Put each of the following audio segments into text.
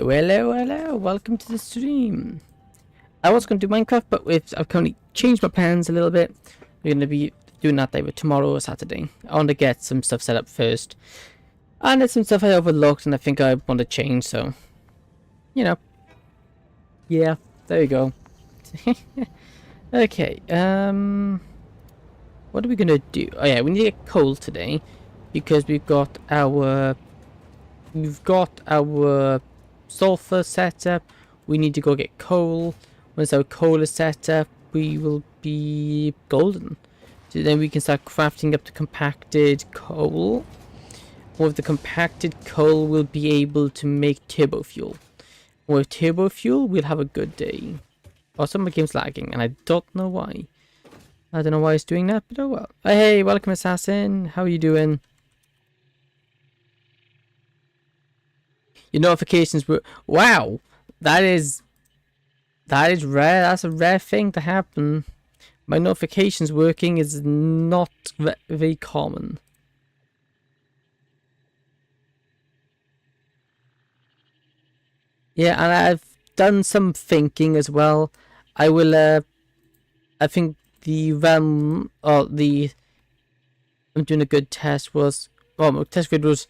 Hello, hello, welcome to the stream. I was going to do Minecraft, but I've currently changed my plans a little bit. We're going to be doing that either tomorrow or Saturday. I want to get some stuff set up first. And there's some stuff I overlooked and I think I want to change, so... You know. Yeah, there you go. Okay, what are we going to do? Oh yeah, we need to get coal today. Because we've got our sulfur set up. We need to go get coal. Once our coal is set up, we will be golden. So then we can start crafting up the compacted coal. With the compacted coal, we'll be able to make turbo fuel. With turbo fuel, we'll have a good day. Also, my game's lagging, and I don't know why. I don't know why it's doing that, but oh well. Hey, welcome, Assassin. How are you doing? Your notifications were... Wow! That is rare. That's a rare thing to happen. My notifications working is not very common. Yeah, and I've done some thinking as well. I will, I think the RAM, or the... I'm doing a good test was... Well, my test grid was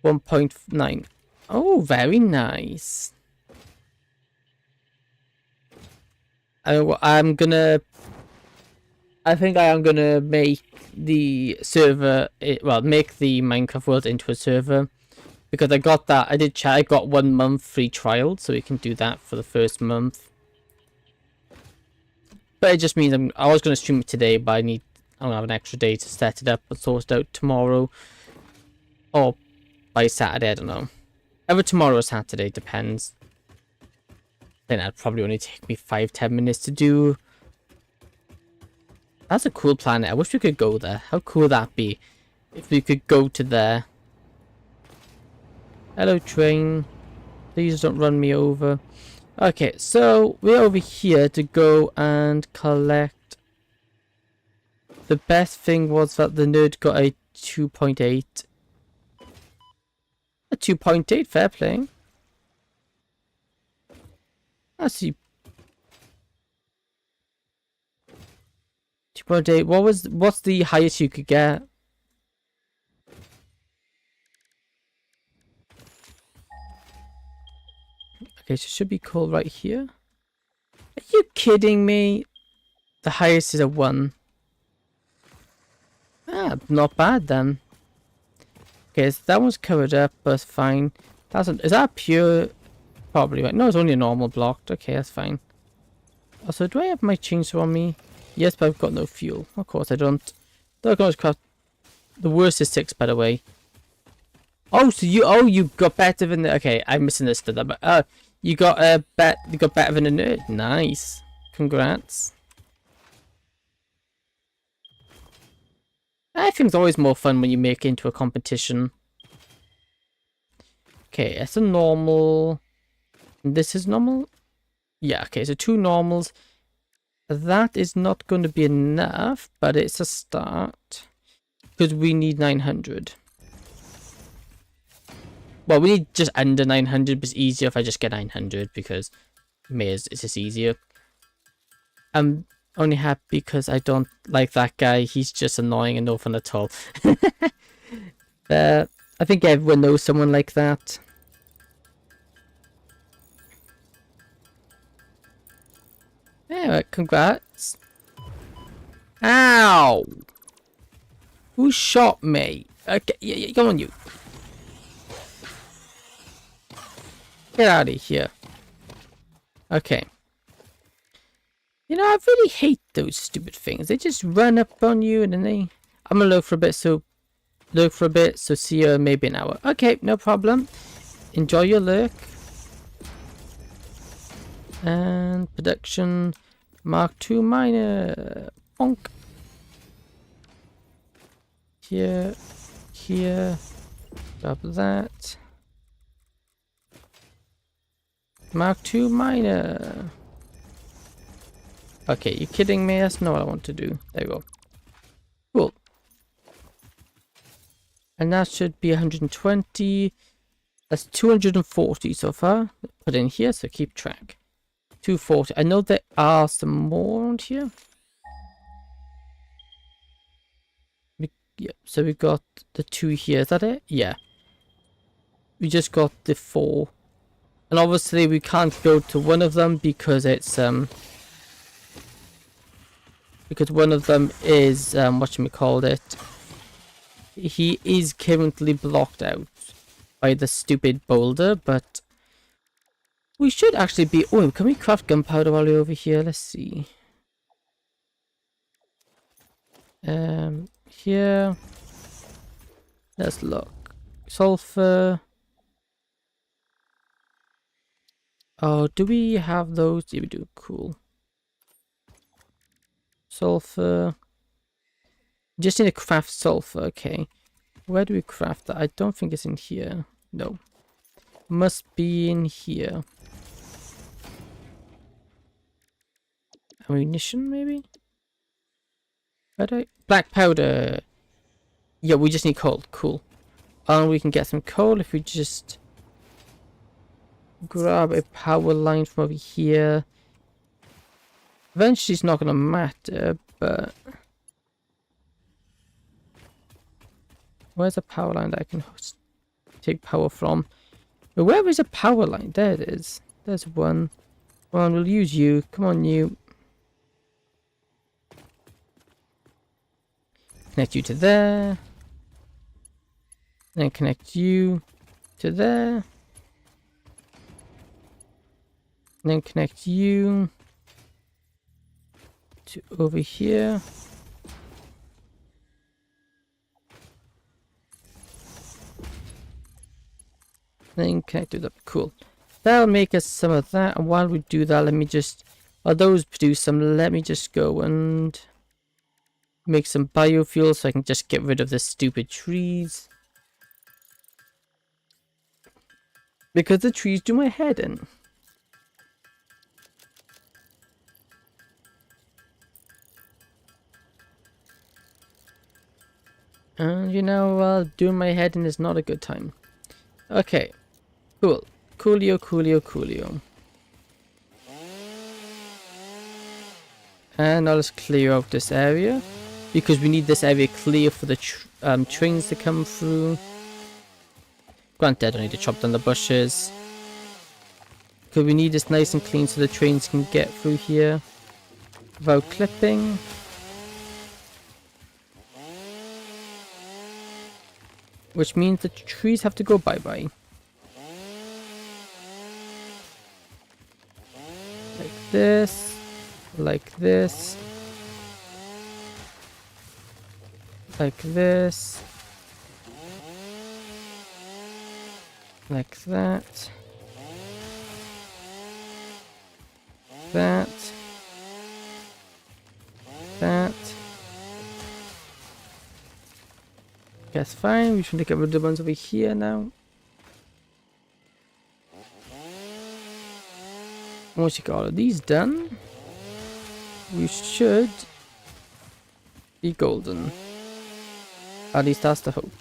1.9. Oh, very nice. I think I am gonna make the server, make the Minecraft world into a server. Because I got that, I got 1 month free trial, so we can do that for the first month. But it just means I was going to stream it today, but I'm going to have an extra day to set it up and sort it out tomorrow. Or by Saturday, I don't know. Either tomorrow or Saturday, depends. Then that'd probably only take me 5-10 minutes to do. That's a cool planet. I wish we could go there. How cool would that be? If we could go to there. Hello, train. Please don't run me over. Okay, so we're over here to go and collect. The best thing was that the nerd got a 2.8. A 2.8, fair play. I see. 2.8. What's the highest you could get? Okay, so it should be cool right here. Are you kidding me? The highest is a 1. Ah, not bad then. Okay, so that one's covered up, but it's fine. Is that pure? Probably right. No, it's only a normal block. Okay, that's fine. Also, do I have my chainsaw on me? Yes, but I've got no fuel. Of course I don't. Craft. The worst is 6, by the way. Oh, so you got better than the... Okay, I misunderstood that, but you got better than a nerd. Nice. Congrats. I think it's always more fun when you make it into a competition. Okay, that's a normal. This is normal? Yeah, okay, so 2 normals. That is not going to be enough, but it's a start. Because we need 900. Well, we need just under 900, but it's easier if I just get 900 because it's just easier. I'm only happy because I don't like that guy. He's just annoying and no fun at all. I think everyone knows someone like that. Yeah, congrats. Ow! Who shot me? Okay, yeah, go on you. Get out of here. Okay. You know, I really hate those stupid things. They just run up on you and then they... I'm gonna look for a bit, so see you in maybe an hour. Okay, no problem. Enjoy your lurk. And production Mark II miner. Bonk. Here. Grab that. Mark II miner. Okay, you kidding me? That's not what I want to do. There we go. Cool. And that should be 120. That's 240 so far. Put in here, so keep track. 240. I know there are some more around here. Yeah, so we got the 2 here. Is that it? Yeah. We just got the 4. And obviously we can't go to one of them because it's because one of them is whatchamacallit. He is currently blocked out by the stupid boulder, but we should actually be... Oh, can we craft gunpowder while we're over here? Let's see. Here. Let's look. Sulfur. Oh, do we have those? Yeah, we do. Cool. Sulfur. Just need to craft sulfur. Okay. Where do we craft that? I don't think it's in here. No. Must be in here. Ammunition, maybe? Black powder. Yeah, we just need coal. Cool. And we can get some coal if we just grab a power line from over here. Eventually it's not going to matter, but... Where's a power line that I can take power from? But where is a power line? There it is. There's one. Come on, we'll use you. Come on, you. Connect you to there. Then connect you to there. Then connect you to over here. Then connect it up. Cool. That'll make us some of that. And while we do that, let me just... While those produce some, let me just go and make some biofuel so I can just get rid of the stupid trees. Because the trees do my head in. And you know, doing my head in is not a good time. Okay. Cool. Coolio, coolio, coolio. And now let's clear out this area. Because we need this area clear for the trains to come through. Granted, I don't need to chop down the bushes. Because we need this nice and clean so the trains can get through here. Without clipping. Which means the trees have to go bye-bye. Like this. Like this. Like this. Like that. That. That. That's fine. We should get rid of the ones over here now. Once you got all of these done, we should be golden. At least that's the hope.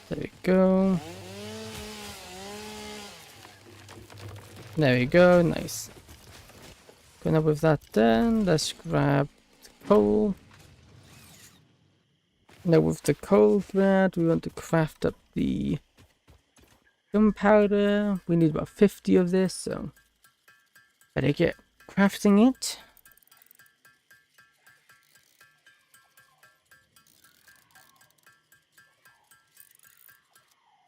There we go. There we go. Nice. Gonna with that done, let's grab coal. Now with the coal thread, we want to craft up the gunpowder. We need about 50 of this, so better get crafting it.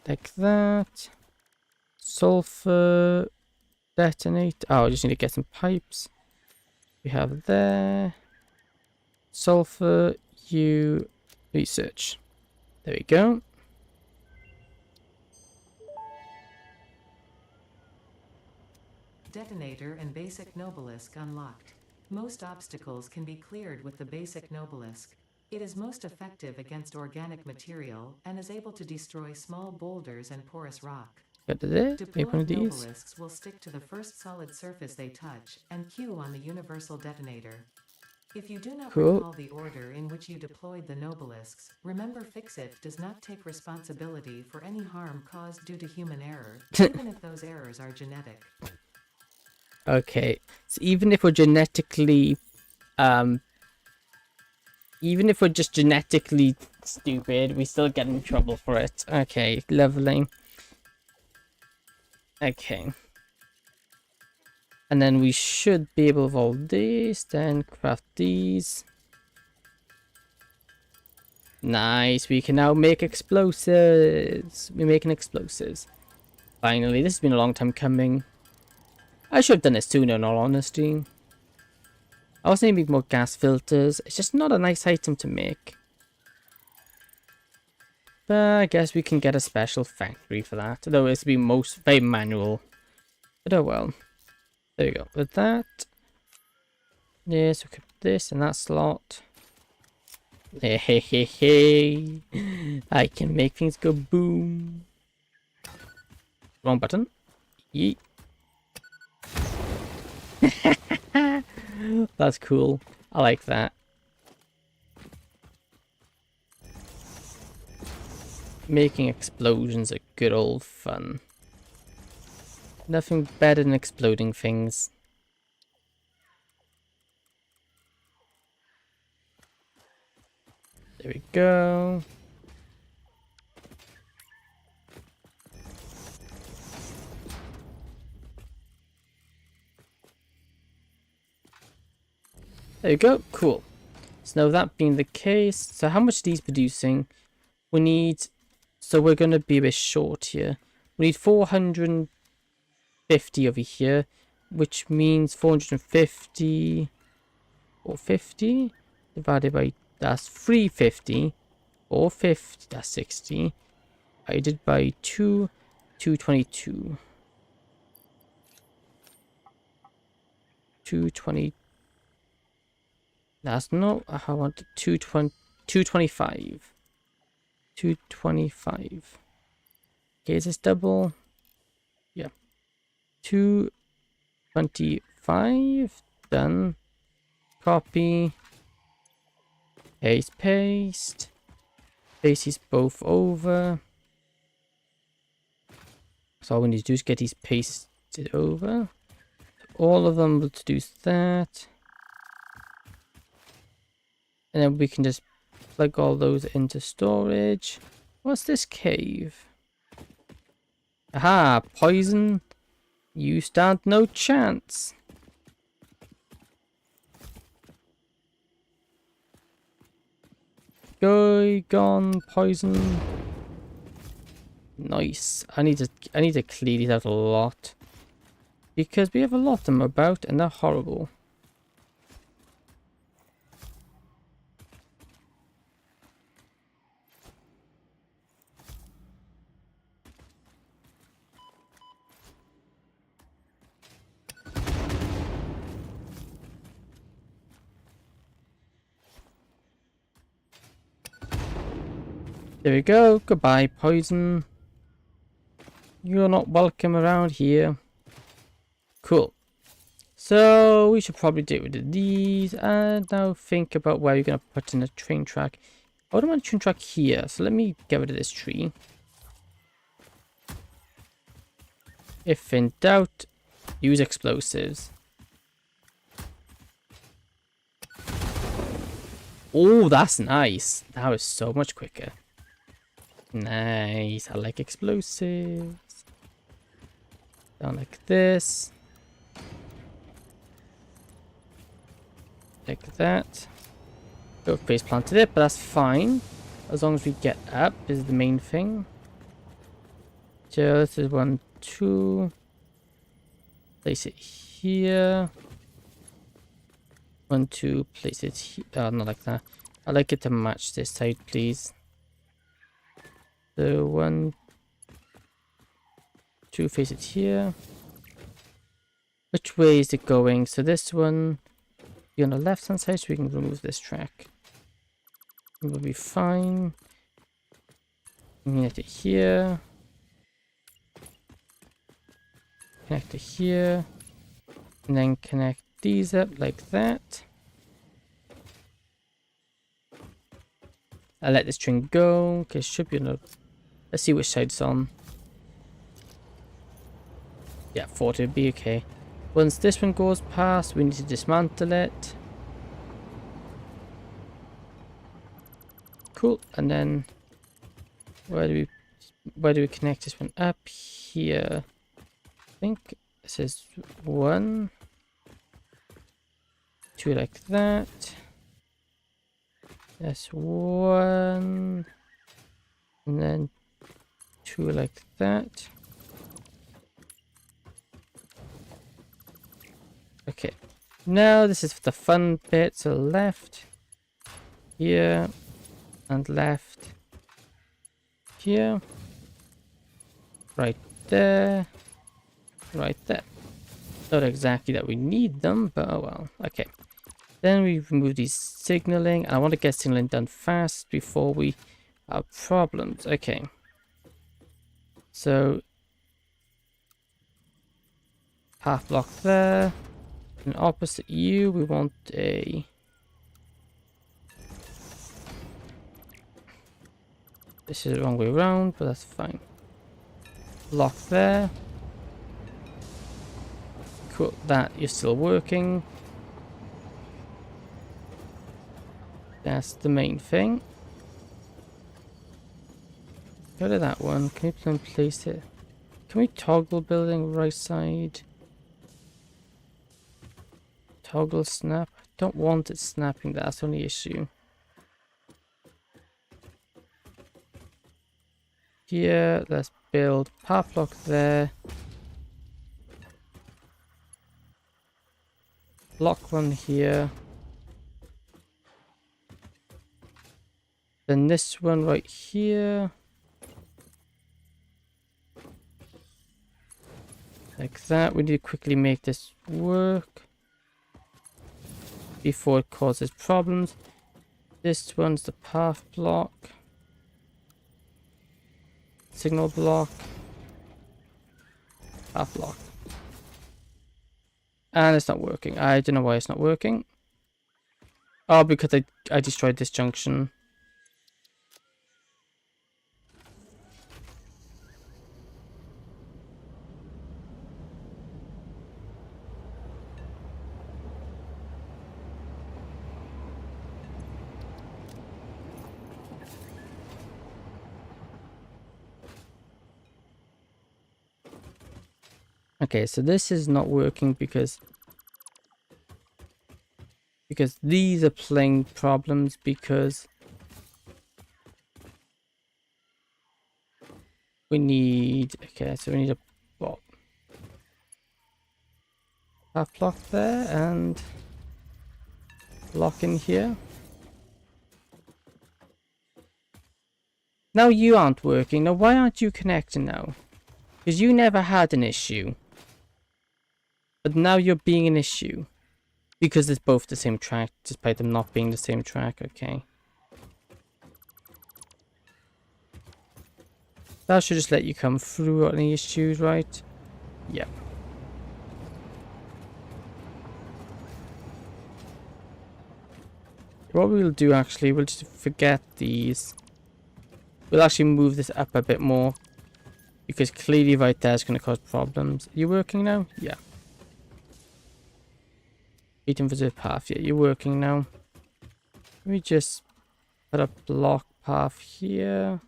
Like that. Sulfur. Detonate. Oh, I just need to get some pipes. We have there. Sulfur. You research. There we go. Detonator and Basic Nobelisk unlocked. Most obstacles can be cleared with the Basic Nobelisk. It is most effective against organic material and is able to destroy small boulders and porous rock. Got it. Deployed Nobelisks will stick to the first solid surface they touch and queue on the universal detonator. If you do not Cool. recall the order in which you deployed the Nobelisks, remember Fixit does not take responsibility for any harm caused due to human error, even if those errors are genetic. Okay, so even if we're genetically, even if we're just genetically stupid, we still get in trouble for it. Okay, leveling. Okay. And then we should be able to evolve these, then craft these. Nice, we can now make explosives. We're making explosives. Finally, this has been a long time coming. I should have done it sooner, in all honesty. I was thinking more gas filters. It's just not a nice item to make. But I guess we can get a special factory for that. Though it's be very manual. But oh well. There you go. With that. Yes, we can put this in that slot. Hey, hey, hey, hey. I can make things go boom. Wrong button. Yeet. That's cool. I like that. Making explosions are good old fun. Nothing better than exploding things. There we go. There you go. Cool. So now that being the case, so how much are these producing? We need, so we're going to be a bit short here. We need 450 over here, which means 450 or 50 divided by, that's 350 or 50, that's 60. Divided by 222. 220. That's not, I want 220, 225. 225. Okay, is this double? Yeah. 225. Done. Copy. Paste, paste. Paste these both over. So all we need to do is get these pasted over. All of them will do that. And then we can just plug all those into storage. What's this cave? Aha, poison. You stand no chance. Go, gone, poison. Nice. I need to clear these out a lot. Because we have a lot of them about and they're horrible. There we go. Goodbye, poison. You're not welcome around here. Cool. So we should probably get rid of these and now think about where you're going to put in a train track. I don't want a train track here, so let me get rid of this tree. If in doubt, use explosives. Oh, that's nice. That was so much quicker. Nice. I like explosives. Down like this. Like that. Go face planted it, but that's fine. As long as we get up is the main thing. So this is 1, 2. Place it here. 1, 2. Place it here. Not like that. I like it to match this side, please. So 1, 2. Face it here. Which way is it going? So this one be on the left hand side, so we can remove this track. It will be fine. Connect it here. Connect it here. And then connect these up like that. I'll let this train go. Okay, should be enough. Let's see which side it's on. Yeah, 40 would be okay. Once this one goes past, we need to dismantle it. Cool. And then where do we connect this one? Up here. I think this is 1, 2 like that. That's 1, and then 2 like that. Okay, now this is the fun bit. So left here and left here, right there, right there. Not exactly that we need them, but oh well. Okay, then we remove these signaling. I want to get signaling done fast before we have problems. Okay, so path block there. And opposite you, we want a... This is the wrong way around, but that's fine. Block there. Cool, that is still working. That's the main thing. Go to that one. Can we place it? Can we toggle building right side? Toggle snap. I don't want it snapping. That's the only issue. Here, let's build path block there. Block one here. Then this one right here. Like that. We need to quickly make this work before it causes problems. This one's the path block. Signal block. Path block. And it's not working. I don't know why it's not working. Oh, because I destroyed this junction. Okay, so this is not working because these are playing problems because we need, okay, so we need a block there and block in here. Now you aren't working. Now why aren't you connecting now? Because you never had an issue. But now you're being an issue. Because it's both the same track, despite them not being the same track, okay. That should just let you come through without any issues, right? Yep. What we'll do actually, we'll just forget these. We'll actually move this up a bit more. Because clearly right there is going to cause problems. Are you working now? Yeah. Beaten for the path. Yeah, you're working now. Let me just put a block path here.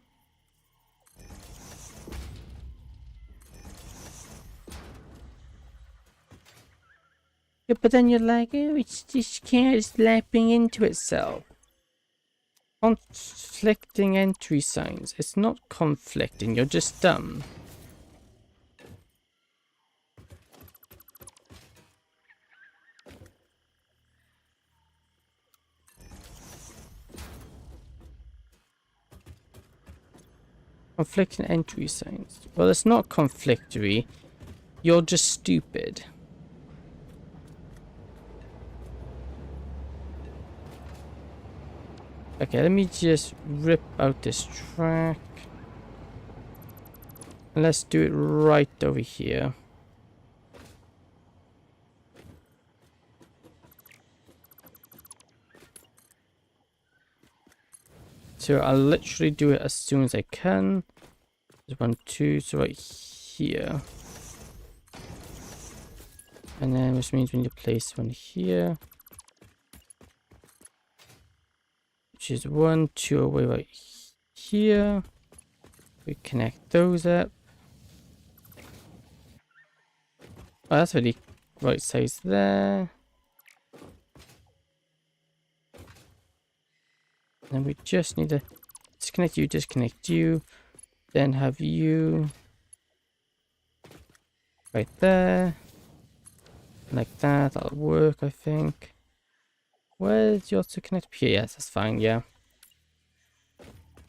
Yeah, but then you're like, oh, it's just slapping into itself. Conflicting entry signs. It's not conflicting, you're just dumb. Conflicting entry signs. Well, it's not conflictory. You're just stupid. Okay, let me just rip out this track. And let's do it right over here. So I'll literally do it as soon as I can. There's 1, 2, so right here. And then which means we need to place one here. Which is 1, 2 away right here. We connect those up. Oh, that's really right size there. And we just need to disconnect you, then have you right there. Like that, that'll work, I think. Where's yours to connect? Here, yes, that's fine, yeah.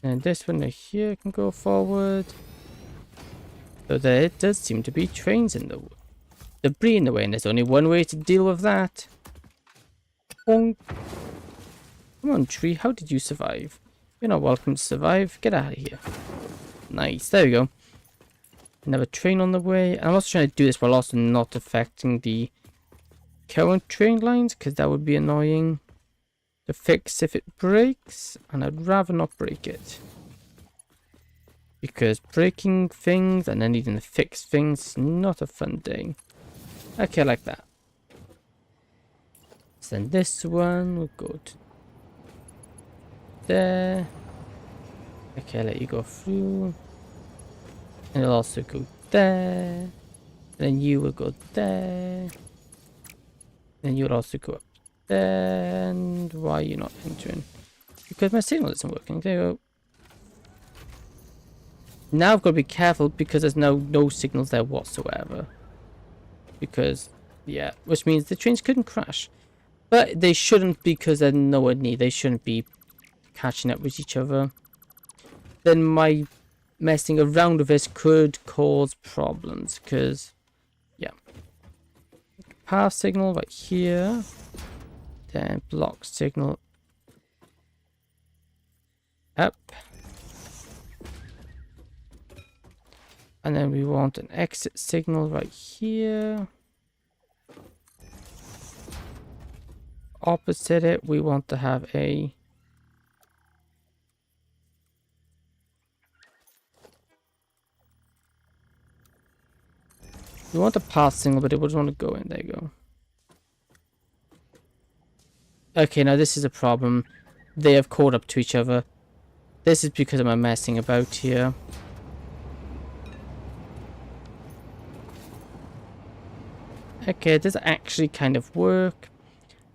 And this one right here can go forward. So there does seem to be trains in the debris in the way, and there's only one way to deal with that. Bonk. Come on, tree, how did you survive? You're not welcome to survive. Get out of here. Nice, there we go. Another train on the way. And I'm also trying to do this while also not affecting the current train lines, because that would be annoying to fix if it breaks, and I'd rather not break it. Because breaking things and then needing to fix things is not a fun day. Okay, like that. So then this one will go to there. Okay, I'll let you go through. And it'll also go there. And then you will go there. Then you'll also go up there. And why are you not entering? Because my signal isn't working. There you go. Now I've got to be careful because there's no signals there whatsoever. Because, yeah, which means the trains couldn't crash. But they shouldn't, because they're nowhere near. They shouldn't be catching up with each other. Then my messing around with this could cause problems. Because, yeah. Power signal right here. Then block signal up. And then we want an exit signal right here. Opposite it, we want to have a we want a pass signal, but it would want to go in. There you go. Okay, now this is a problem. They have caught up to each other. This is because I'm messing about here. Okay, it does actually kind of work.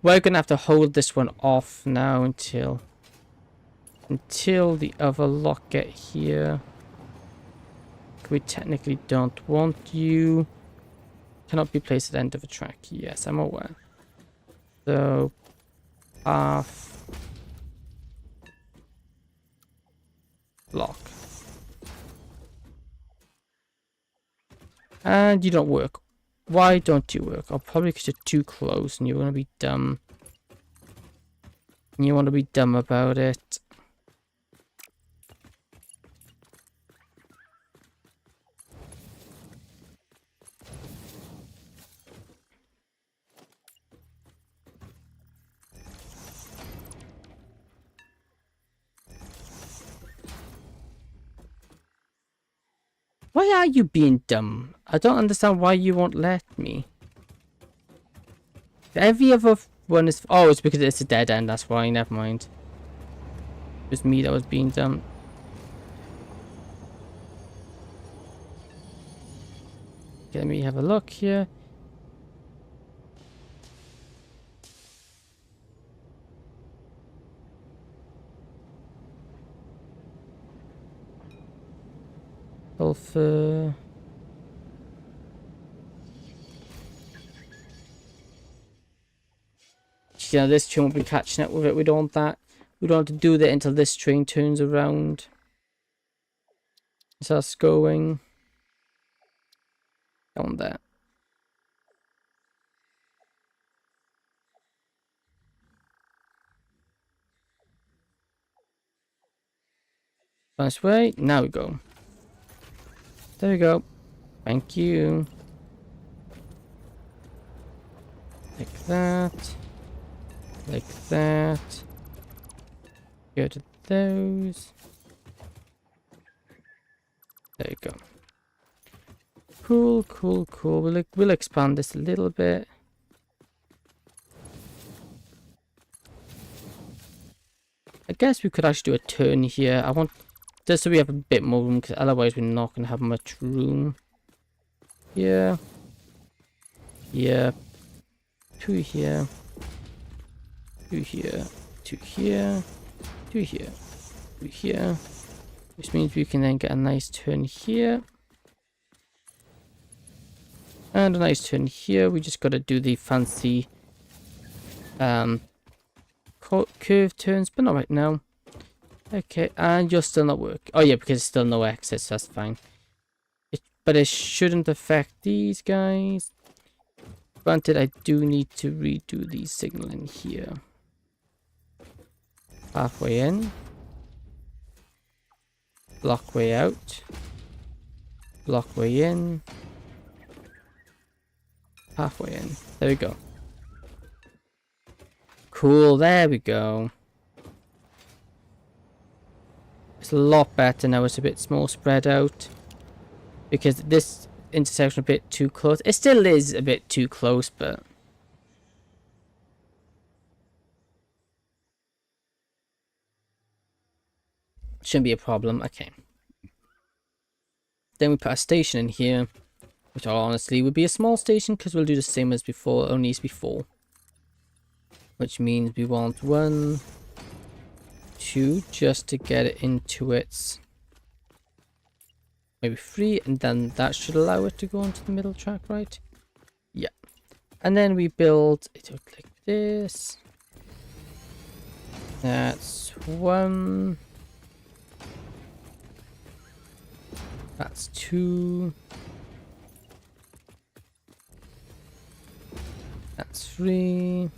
We're gonna have to hold this one off now until the other lock get here. We technically don't want you. Cannot be placed at the end of a track. Yes, I'm aware. So path block. And you don't work. Why don't you work? Oh, probably because you're too close and you want to be dumb. And you want to be dumb about it. Why are you being dumb? I don't understand why you won't let me. Every other one is... Oh, it's because it's a dead end, that's why. Never mind. It was me that was being dumb. Okay, let me have a look here. Sulfur. Yeah, this train will be catching up with it. We don't want that. We don't have to do that until this train turns around. So that's going. On that. Nice way. Now we go. There we go. Thank you. Like that. Like that. Go to those. There you go. Cool, cool, cool. We'll expand this a little bit. I guess we could actually do a turn here. I want just so we have a bit more room, because otherwise we're not going to have much room. Here. Here. 2 here. 2 here. 2 here. 2 here. 2 here. Which means we can then get a nice turn here. And a nice turn here. We just got to do the fancy curve turns, but not right now. Okay, and you're still not working. Oh yeah, because it's still no exit, so that's fine. But it shouldn't affect these guys. Granted, I do need to redo the signaling here. Halfway in. Block way out. Block way in. Halfway in. There we go. Cool, there we go. It's a lot better now. It's a bit more spread out. Because this intersection is a bit too close. It still is a bit too close, but... shouldn't be a problem. Okay. Then we put a station in here. Which honestly would be a small station, because we'll do the same as before, only as before. Which means we want 1, 2, just to get it into its... maybe 3, and then that should allow it to go onto the middle track, right? Yeah. And then we build it like this. That's 1. That's 2. That's 3.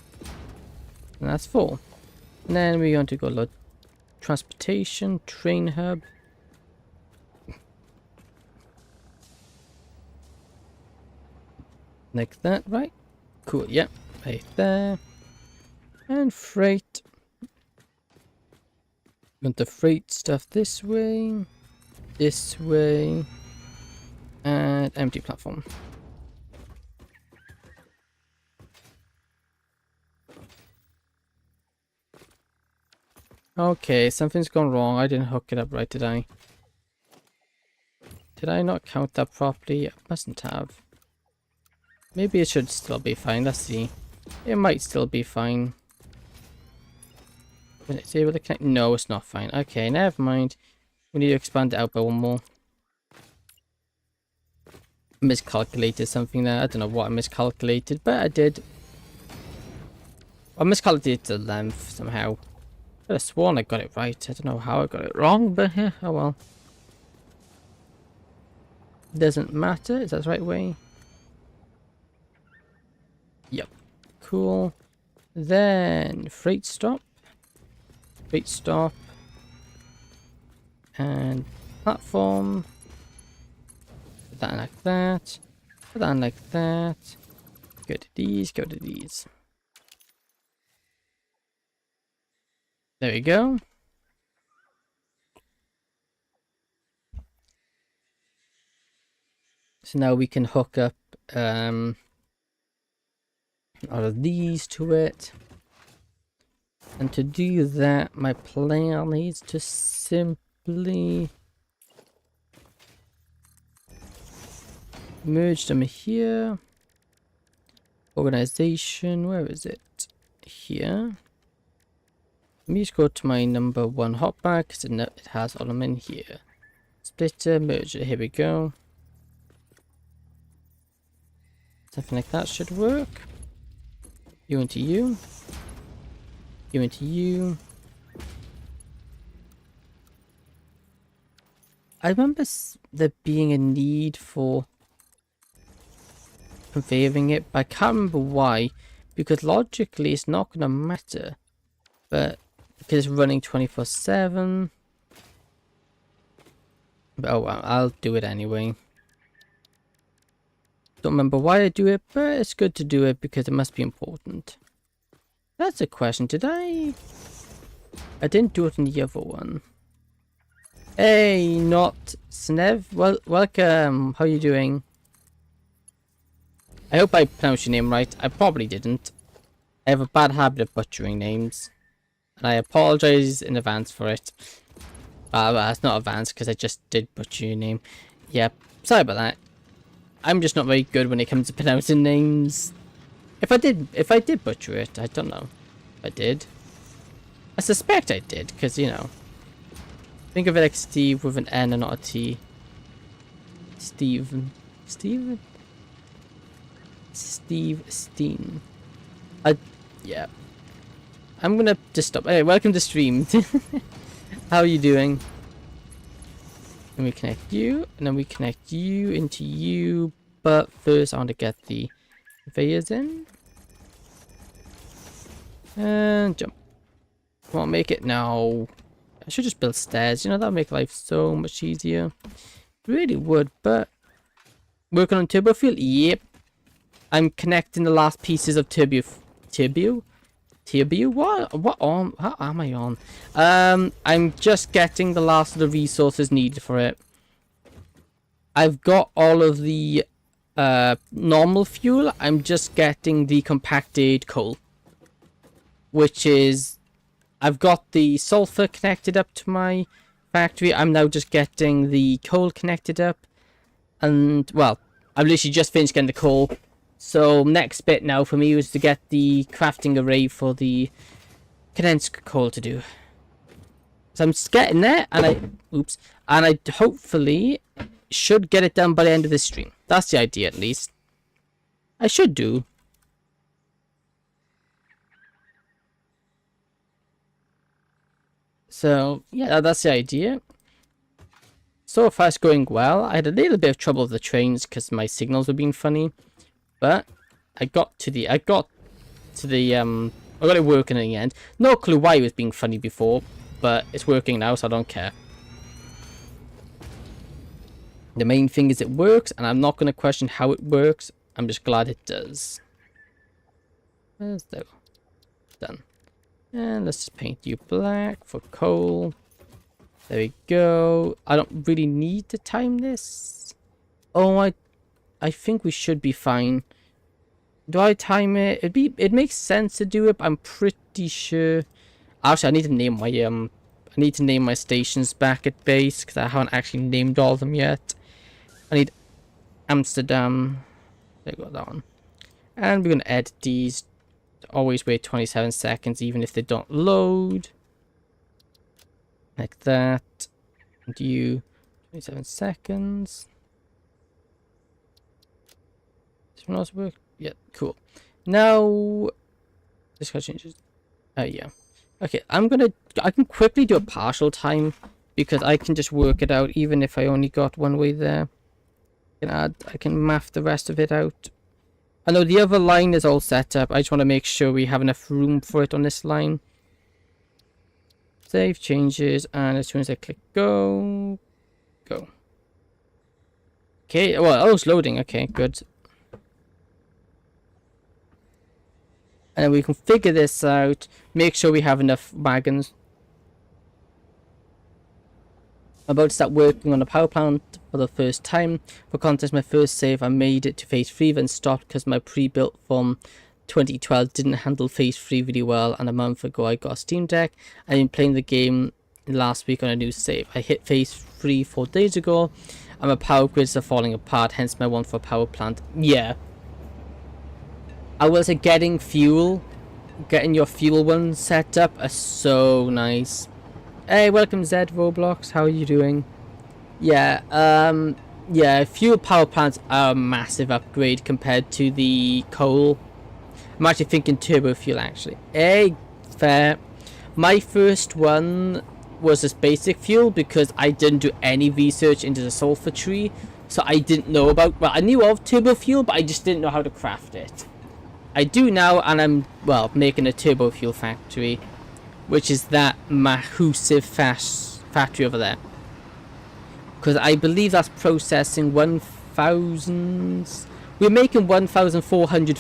And that's 4. And then we want to go load transportation, train hub. Like that, right? Cool, yeah. Right there. And freight. Want the freight stuff this way. This way. And empty platform. Okay, something's gone wrong. I didn't hook it up right, did I? Did I not count that properly? I mustn't have. Maybe it should still be fine. Let's see. It might still be fine. When it's able to connect. No, it's not fine. Okay, never mind. We need to expand it out by 1 more. Miscalculated something there. I don't know what I miscalculated, but I did. I miscalculated the length somehow. I could have sworn I got it right. I don't know how I got it wrong, but yeah, oh well. Doesn't matter. Is that the right way? Yep. Cool. Then freight stop. Freight stop. And platform. Put that like that. Put that like that. Go to these, go to these. There we go. So now we can hook up all of these to it. And to do that, my plan is to simply merge them here. Organization, where is it? Here. Let me just go to my number 1 hotbar because it has all of them in here. Splitter, merger, here we go. Something like that should work. You into you. You into you. I remember there being a need for conveying it, but I can't remember why. Because logically it's not going to matter. But because it's running 24/7. But oh well, I'll do it anyway. Don't remember why I do it, but it's good to do it because it must be important. That's a question. Did I I didn't do it in the other one. Hey, not Snev. Well, welcome. How you doing? I hope I pronounced your name right. I probably didn't. I have a bad habit of butchering names, and I apologize in advance for it. Well, it's not advance because I just did butcher your name. Yep, sorry about that. I'm just not very good when it comes to pronouncing names. If I did butcher it, I don't know. I did. I suspect I did, because, you know. Think of it like Steve with an N and not a T. Steven. Steven? Steve Steen. Yeah. I'm gonna just stop. Anyway, welcome to stream. How are you doing? And we connect you, and then we connect you into you. But first, I want to get the conveyors in. And jump. Come on, make it. No. I should just build stairs. You know, that'll make life so much easier. Really would, but... Working on turbo fuel? Yep. I'm connecting the last pieces of turbo... Turbo? What on? How am I on? I'm just getting the last of the resources needed for it. I've got all of the normal fuel. I'm just getting the compacted coal, which is, I've got the sulfur connected up to my factory. I'm now just getting the coal connected up, and well, I've literally just finished getting the coal. So next bit now for me was to get the crafting array for the condensed coal to do. So I'm just getting there, and I hopefully should get it done by the end of this stream. That's the idea, at least. I should do. So yeah, that's the idea. So far it's going well. I had a little bit of trouble with the trains because my signals were being funny. But I got it working in the end. No clue why it was being funny before, but it's working now, so I don't care. The main thing is it works, and I'm not going to question how it works. I'm just glad it does. Where's that? Done. And let's just paint you black for coal. There we go. I don't really need to time this. Oh, I think we should be fine. Do I time it? It makes sense to do it, but I'm pretty sure. Actually, I need to name my stations back at base because I haven't actually named all of them yet. I need Amsterdam. There you go, that one. And we're gonna edit these. Always wait 27 seconds, even if they don't load. Like that. And you 27 seconds. Does one else work? Yeah, cool. Now this got changes. Oh yeah. Okay, I can quickly do a partial time because I can just work it out even if I only got one way there. I can math the rest of it out. I know the other line is all set up. I just want to make sure we have enough room for it on this line. Save changes, and as soon as I click go. Okay, well, oh, it's loading. Okay, good. And then we can figure this out. Make sure we have enough wagons. I'm about to start working on a power plant for the first time. For context, my first save, I made it to phase 3, then stopped because my pre-built from 2012 didn't handle phase 3 really well, and a month ago I got a Steam Deck. I've been playing the game last week on a new save. I hit phase 3 4 days ago, and my power grids are falling apart, hence my want for a power plant. Yeah. I will say getting your fuel one set up are so nice. Hey, welcome Zed Roblox, how are you doing? Yeah, yeah, fuel power plants are a massive upgrade compared to the coal. I'm actually thinking turbo fuel actually. Hey, fair. My first one was just basic fuel because I didn't do any research into the sulfur tree. So I didn't know about, well, I knew of turbo fuel, but I just didn't know how to craft it. I do now, and I'm, well, making a turbo fuel factory, which is that massive factory over there. Because I believe that's processing 1,000... We're making 1,400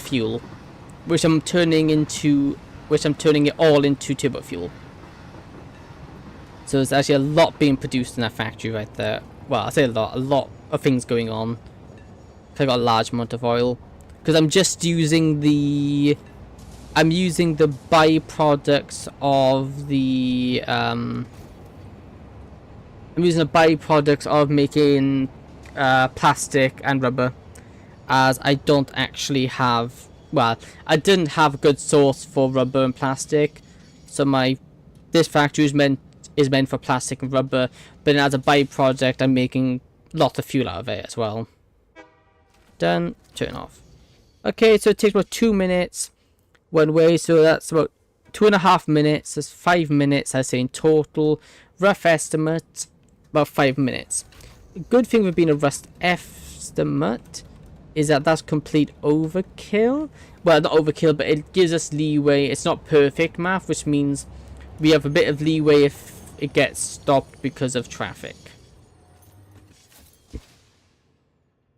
which I'm turning it all into turbo fuel. So there's actually a lot being produced in that factory right there. Well, I say a lot of things going on. I got a large amount of oil because I'm just using the byproducts of the I'm using the byproducts of making plastic and rubber, as I don't actually have, well, I didn't have a good source for rubber and plastic, so this factory is meant for plastic and rubber, but as a byproduct I'm making lots of fuel out of it as well. Done. Turn off. Okay, so it takes about 2 minutes one way, so that's about 2.5 minutes. That's 5 minutes, I say, in total. Rough estimate, about 5 minutes. The good thing with being a rough estimate is that that's complete overkill. Well, not overkill, but it gives us leeway. It's not perfect math, which means we have a bit of leeway if it gets stopped because of traffic.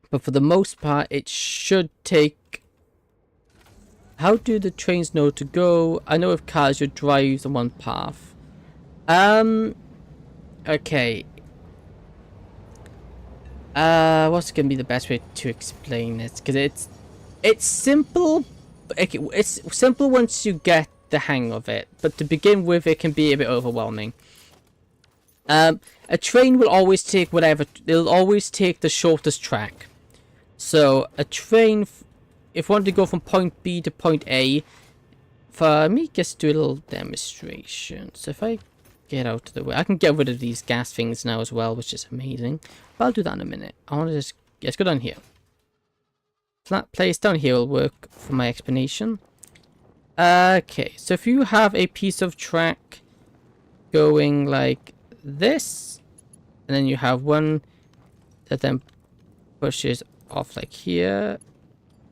But for the most part, it should take... How do the trains know to go? I know with cars you drive on one path. Okay. What's gonna be the best way to explain it? Because it's simple. It's simple once you get the hang of it, but to begin with, it can be a bit overwhelming. A train will always take it'll always take the shortest track. So a train, if you want to go from point B to point A, for me, just do a little demonstration. So if I get out of the way, I can get rid of these gas things now as well, which is amazing. But I'll do that in a minute. I want to just, let's go down here. Flat place down here will work for my explanation. Okay, so if you have a piece of track going like this, and then you have one that then pushes off like here,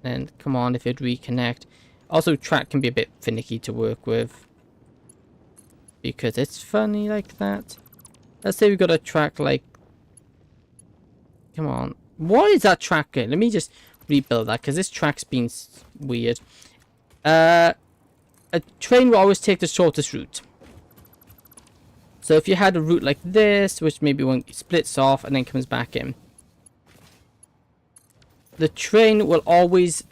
and come on, if it reconnect. Also, track can be a bit finicky to work with because it's funny like that. Let's say we got a track like, come on, what is that track in? Let me just rebuild that because this track's been weird. A train will always take the shortest route. So if you had a route like this, which maybe one splits off and then comes back in, the train will always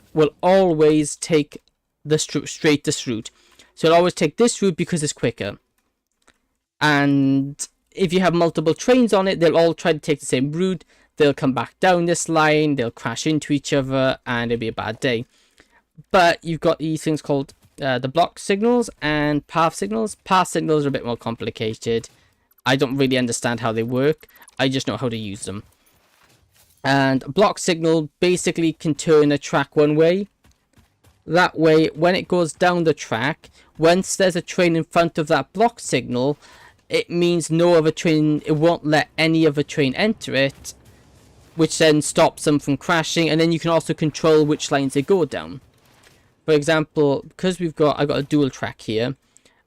take the straightest route. So it'll always take this route because it's quicker. And if you have multiple trains on it, they'll all try to take the same route. They'll come back down this line, they'll crash into each other, and it'll be a bad day. But you've got these things called the block signals and path signals. Path signals are a bit more complicated. I don't really understand how they work. I just know how to use them. And a block signal basically can turn a track one way. That way, when it goes down the track, once there's a train in front of that block signal, it means no other train, it won't let any other train enter it, which then stops them from crashing, and then you can also control which lines they go down. For example, because I got a dual track here,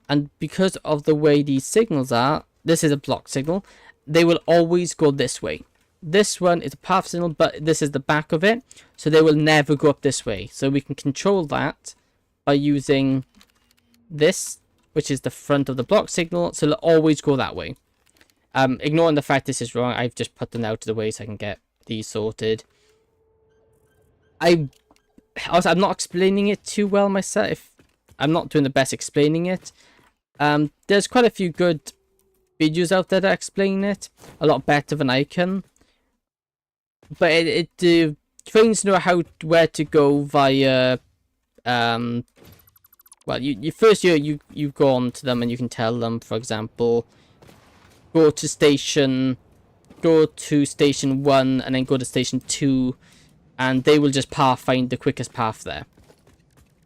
and because of the way these signals are, this is a block signal, they will always go this way. This one is a path signal, but this is the back of it, so they will never go up this way. So we can control that by using this, which is the front of the block signal, so they'll always go that way. Ignoring the fact this is wrong, I've just put them out of the way so I can get these sorted. I'm not explaining it too well myself. I'm not doing the best explaining it. There's quite a few good videos out there that explain it a lot better than I can. But the trains know where to go via well, you go on to them and you can tell them, for example, go to station 1 and then go to station 2, and they will just find the quickest path there.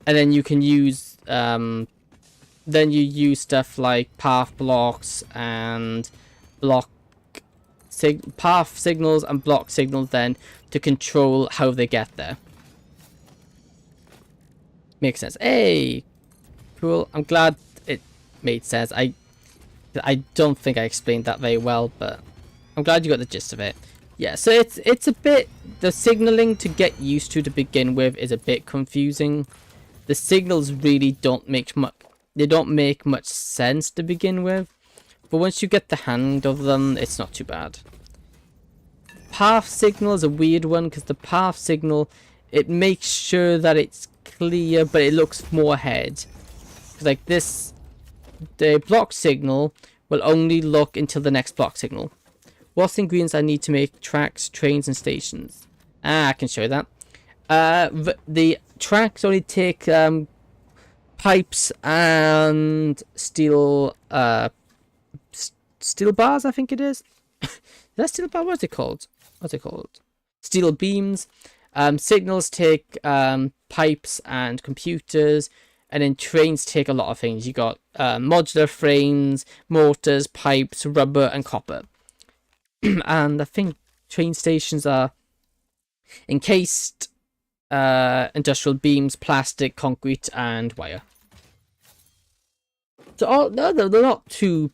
And then you can use stuff like path blocks and path signals and block signals then to control how they get there. Makes sense. Hey, cool. I'm glad it made sense. I don't think I explained that very well, but I'm glad you got the gist of it. Yeah, so it's a bit, the signaling to get used to begin with is a bit confusing. The signals really don't make much sense to begin with. but once you get the hang of them, it's not too bad. Path signal is a weird one, because the path signal, it makes sure that it's clear, but it looks more ahead. Like this, the block signal will only look until the next block signal. What's the ingredients I need to make tracks, trains, and stations? I can show you that. The tracks only take pipes and steel steel bars, I think it is. Is that steel bar? What's it called? Steel beams. Signals take pipes and computers, and then trains take a lot of things. You got modular frames, motors, pipes, rubber, and copper. And I think train stations are encased industrial beams, plastic, concrete, and wire. So no, they're not too.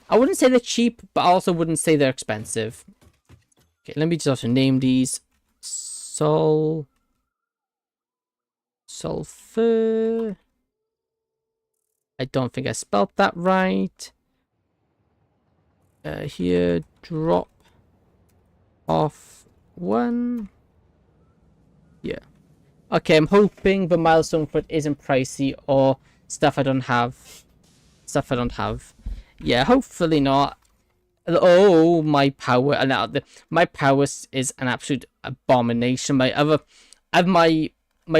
I wouldn't say they're cheap, but I also wouldn't say they're expensive. Okay, let me just also name these. Sulfur. I don't think I spelled that right. Here, drop off 1. Yeah. Okay, I'm hoping the milestone for it isn't pricey or stuff I don't have. Yeah, hopefully not. Oh, my power! And my power is an absolute abomination. My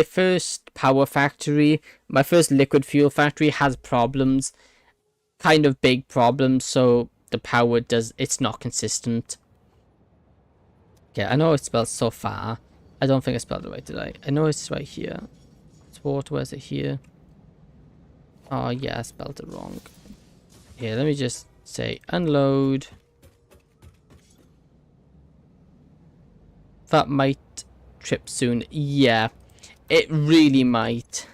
first power factory, my first liquid fuel factory has problems, kind of big problems. So the power it's not consistent. Yeah, I know it's spelled so far. I don't think I spelled it right, did I? I know it's right here. It's water. Where's it here? Oh yeah, I spelled it wrong. Here, let me just say unload. That might trip soon. Yeah, it really might.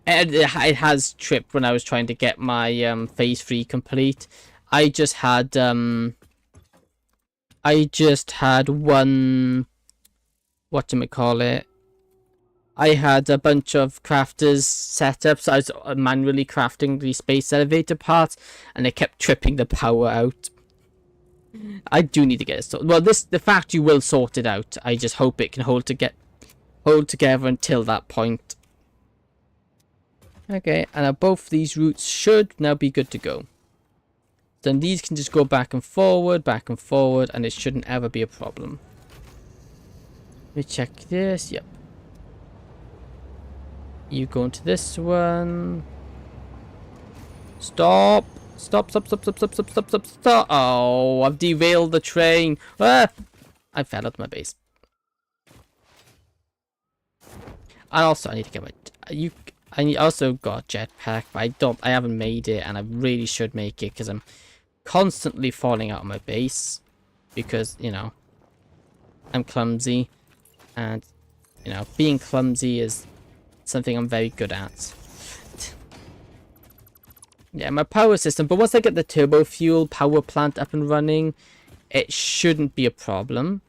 It has tripped when I was trying to get my phase 3 complete. I just had one, whatchamacallit, I had a bunch of crafters set up, so I was manually crafting the space elevator parts, and it kept tripping the power out. I do need to get it sorted. Well, the factory will sort it out. I just hope it can hold together until that point. Okay, and now both these routes should now be good to go. Then these can just go back and forward, and it shouldn't ever be a problem. Let me check this. Yep. You go into this one. Stop. Stop. Oh, I've derailed the train. Ah! I fell out of my base. And also, I need to get my... I also got jetpack, but I haven't made it, and I really should make it, because I'm constantly falling out of my base. Because, you know, I'm clumsy. And, you know, being clumsy is something I'm very good at. Yeah, my power system. But once I get the turbo fuel power plant up and running, it shouldn't be a problem.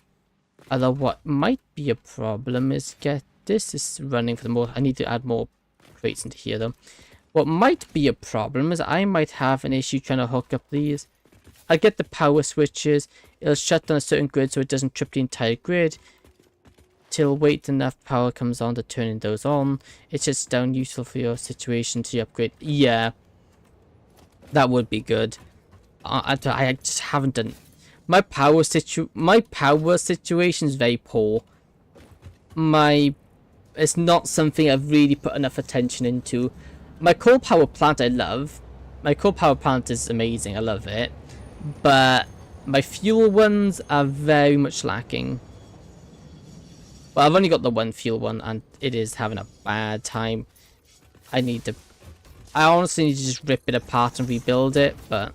Although what might be a problem is this is running for the more. I need to add more crates into here though. What might be a problem is I might have an issue trying to hook up these. I get the power switches. It'll shut down a certain grid so it doesn't trip the entire grid. Till wait enough power comes on to turn those on. It's just down useful for your situation to upgrade. Yeah, that would be good. I just haven't done. My power situation is very poor. It's not something I've really put enough attention into. My coal power plant I love. My coal power plant is amazing. I love it. But my fuel ones are very much lacking. Well, I've only got the one fuel one, and it is having a bad time. I honestly need to just rip it apart and rebuild it, but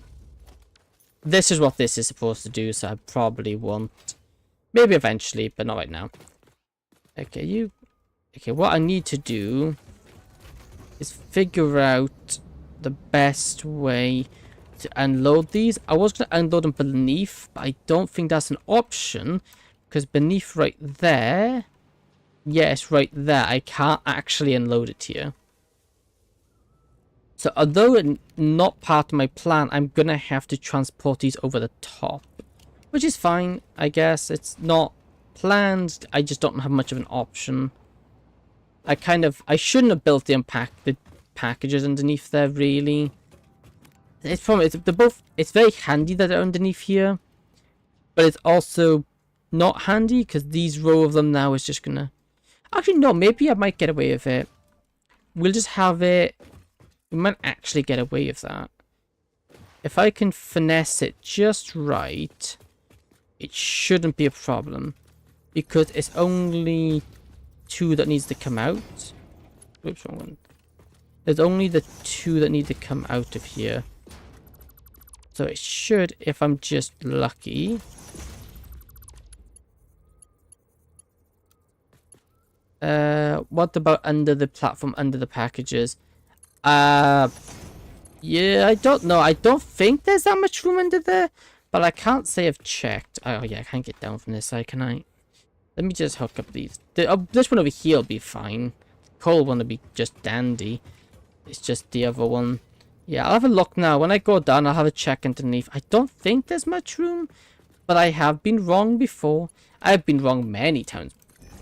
this is what this is supposed to do, so I probably won't. Maybe eventually, but not right now. Okay, what I need to do is figure out the best way to unload these. I was going to unload them beneath, but I don't think that's an option, because beneath right there, yes, right there, I can't actually unload it here. So although not part of my plan, I'm gonna have to transport these over the top. Which is fine, I guess. It's not planned, I just don't have much of an option. I shouldn't have built the packages underneath there, really. It's very handy that they're underneath here. But it's also not handy, because these row of them now is just gonna... Actually, no, maybe I might get away with it. We'll just have it... We might actually get away with that. If I can finesse it just right, it shouldn't be a problem. Because it's only 2 that needs to come out. Oops, wrong one. There's only the 2 that need to come out of here. So it should, if I'm just lucky. What about under the platform, under the packages? Yeah, I don't know. I don't think there's that much room under there. But I can't say I've checked. Oh yeah, I can't get down from this side, can I? Let me just hook up these. This one over here will be fine. The coal one will be just dandy. It's just the other one. Yeah, I'll have a look now. When I go down, I'll have a check underneath. I don't think there's much room. But I have been wrong before. I've been wrong many times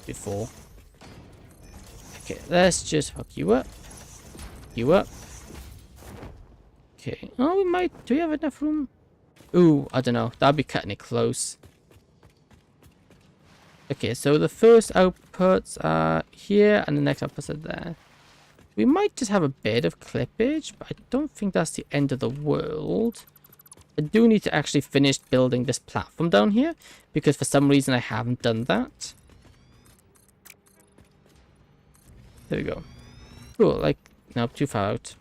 before. Okay, let's just hook you up. You up. Okay. Oh, we might. Do we have enough room? Ooh, I don't know. That'd be cutting it close. Okay, so the first outputs are here, and the next outputs are there. We might just have a bit of clippage, but I don't think that's the end of the world. I do need to actually finish building this platform down here, because for some reason I haven't done that. There we go. Cool, like, no, too far out.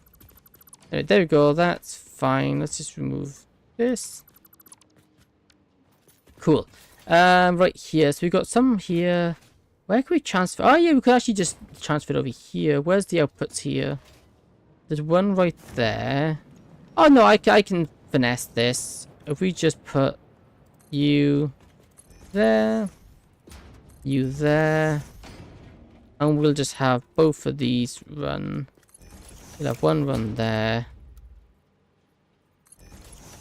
Alright, there we go, that's fine. Let's just remove this. Cool. Right here, so we got some here. Where can we transfer? Oh yeah, we could actually just transfer it over here. Where's the outputs here? There's one right there. Oh no, I can finesse this. If we just put you there, you there, and we'll just have both of these run. We'll have one run there.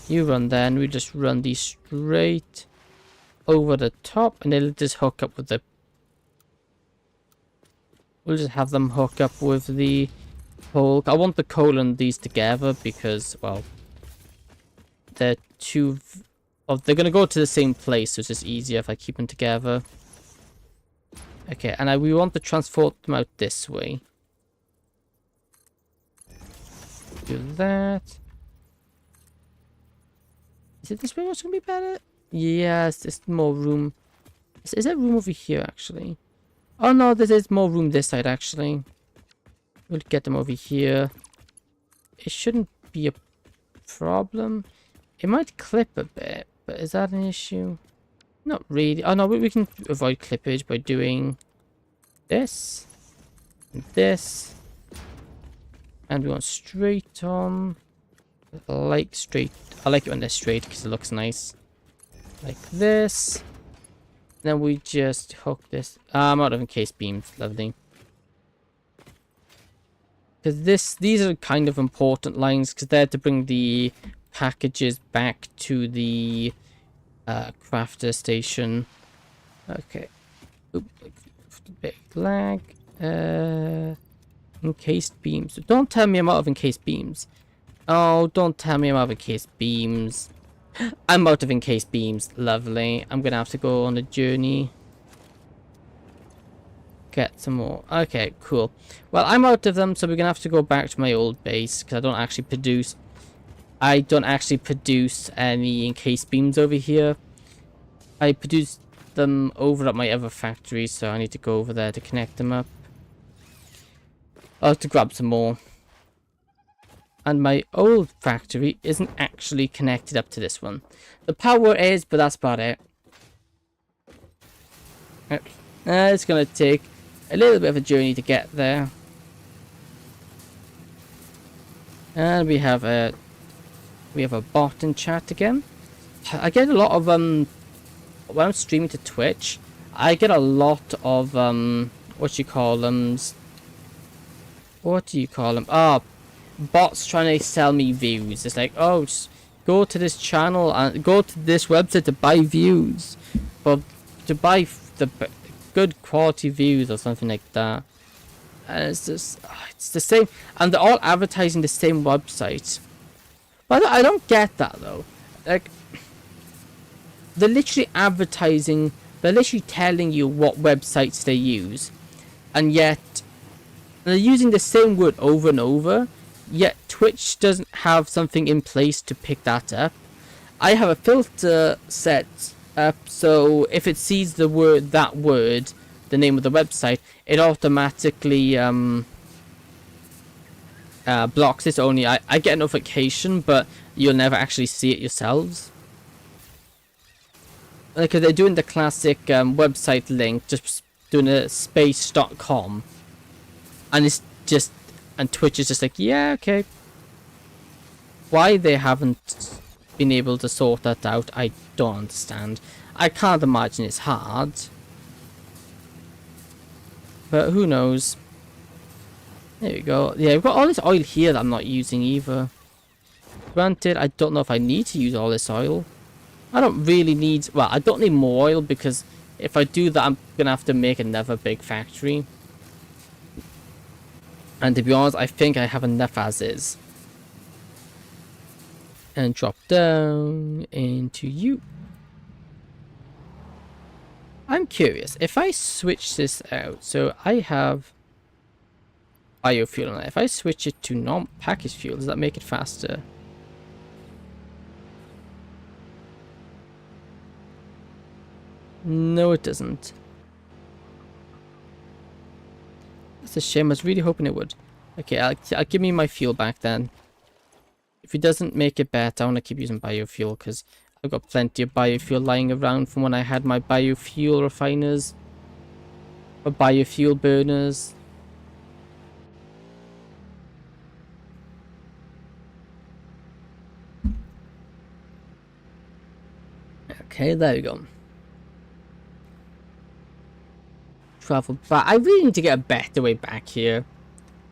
You run there, and we just run these straight over the top, and they'll just hook up with the... We'll just have them hook up with the coal. I want the coal and these together because, well, they're two... they're going to go to the same place, so it's just easier if I keep them together. Okay, and we want to transport them out this way. Do that. Is it this way what's going to be better? Yes, there's more room. Is there room over here, actually? Oh, no, there is more room this side, actually. We'll get them over here. It shouldn't be a problem. It might clip a bit, but is that an issue? Not really. Oh, no, we can avoid clippage by doing this. And this. And we want straight on. I like straight. I like it when they're straight because it looks nice. Like this. Then we just hook this. I'm out of encased beams. Lovely. Because these are kind of important lines because they're to bring the packages back to the crafter station. Okay. Oop, big lag. Encased beams. Don't tell me I'm out of encased beams. Oh, don't tell me I'm out of encased beams. I'm out of encased beams. Lovely. I'm gonna have to go on a journey. Get some more. Okay, cool. Well, I'm out of them, so we're gonna have to go back to my old base because I don't actually produce any encased beams over here. I produce them over at my other factory, so I need to go over there to connect them up. I'll have to grab some more. And my old factory isn't actually connected up to this one. The power is, but that's about it. It's gonna take a little bit of a journey to get there. And we have a bot in chat again. I get a lot of when I'm streaming to Twitch, I get a lot of what do you call them? Oh, bots trying to sell me views. It's like, oh, just go to this channel and go to this website to buy views, but to buy good quality views or something like that. And it's just, it's the same, and they're all advertising the same website. But I don't get that though. Like, they're literally advertising, they're literally telling you what websites they use, and yet they're using the same word over and over, yet Twitch doesn't have something in place to pick that up. I have a filter set up, so if it sees the word, the name of the website, it automatically blocks it. Only I get a notification, but you'll never actually see it yourselves. Like, if they're doing the classic website link, just doing a space.com, and it's just, and Twitch is just like, yeah, okay. Why they haven't been able to sort that out, I don't understand. I can't imagine it's hard, but who knows. There we go. Yeah, we've got all this oil here that I'm not using either. Granted, I don't know if I need to use all this oil. I don't really need, well, I don't need more oil, because if I do that, I'm gonna have to make another big factory. And to be honest, I think I have enough as is. And drop down into you. I'm curious, if I switch this out, so I have biofuel on it. If I switch it to non-packaged fuel, does that make it faster? No, it doesn't. That's a shame. I was really hoping it would. Okay, I'll give me my fuel back then. If it doesn't make it better, I want to keep using biofuel, because I've got plenty of biofuel lying around from when I had my biofuel refiners. Or biofuel burners. Okay, there we go. Travel back. I really need to get a better way back here,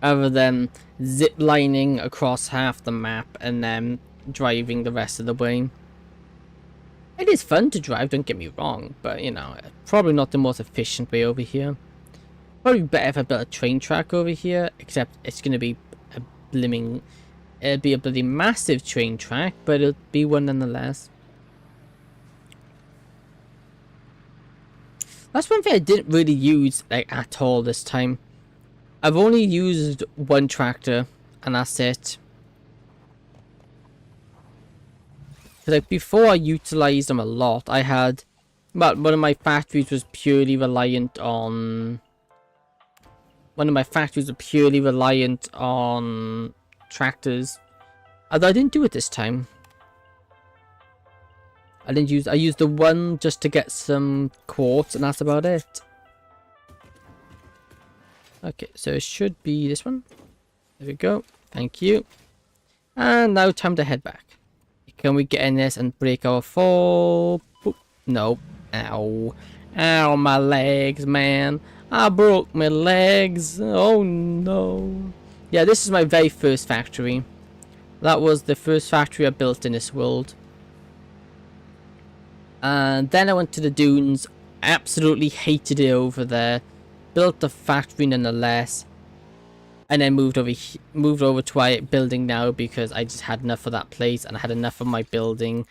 other than zip lining across half the map and then driving the rest of the way. It is fun to drive, don't get me wrong, but you know, probably not the most efficient way over here. Probably better if I built a train track over here, except it's gonna be a blimming, it'll be a bloody massive train track, but it'll be one nonetheless. That's one thing I didn't really use, like, at all this time. I've only used one tractor, and that's it. Like, before I utilized them a lot, I had, well, one of my factories was purely reliant on tractors. Although I didn't do it this time. I used the one just to get some quartz, and that's about it. Okay, so it should be this one. There we go. Thank you. And now time to head back. Can we get in this and break our fall? Boop. No. Ow. Ow, my legs, man. I broke my legs. Oh, no. Yeah, this is my very first factory. That was the first factory I built in this world. And then I went to the dunes. Absolutely hated it over there. Built the factory nonetheless. And then moved over to my building now, because I just had enough of that place and I had enough of my building.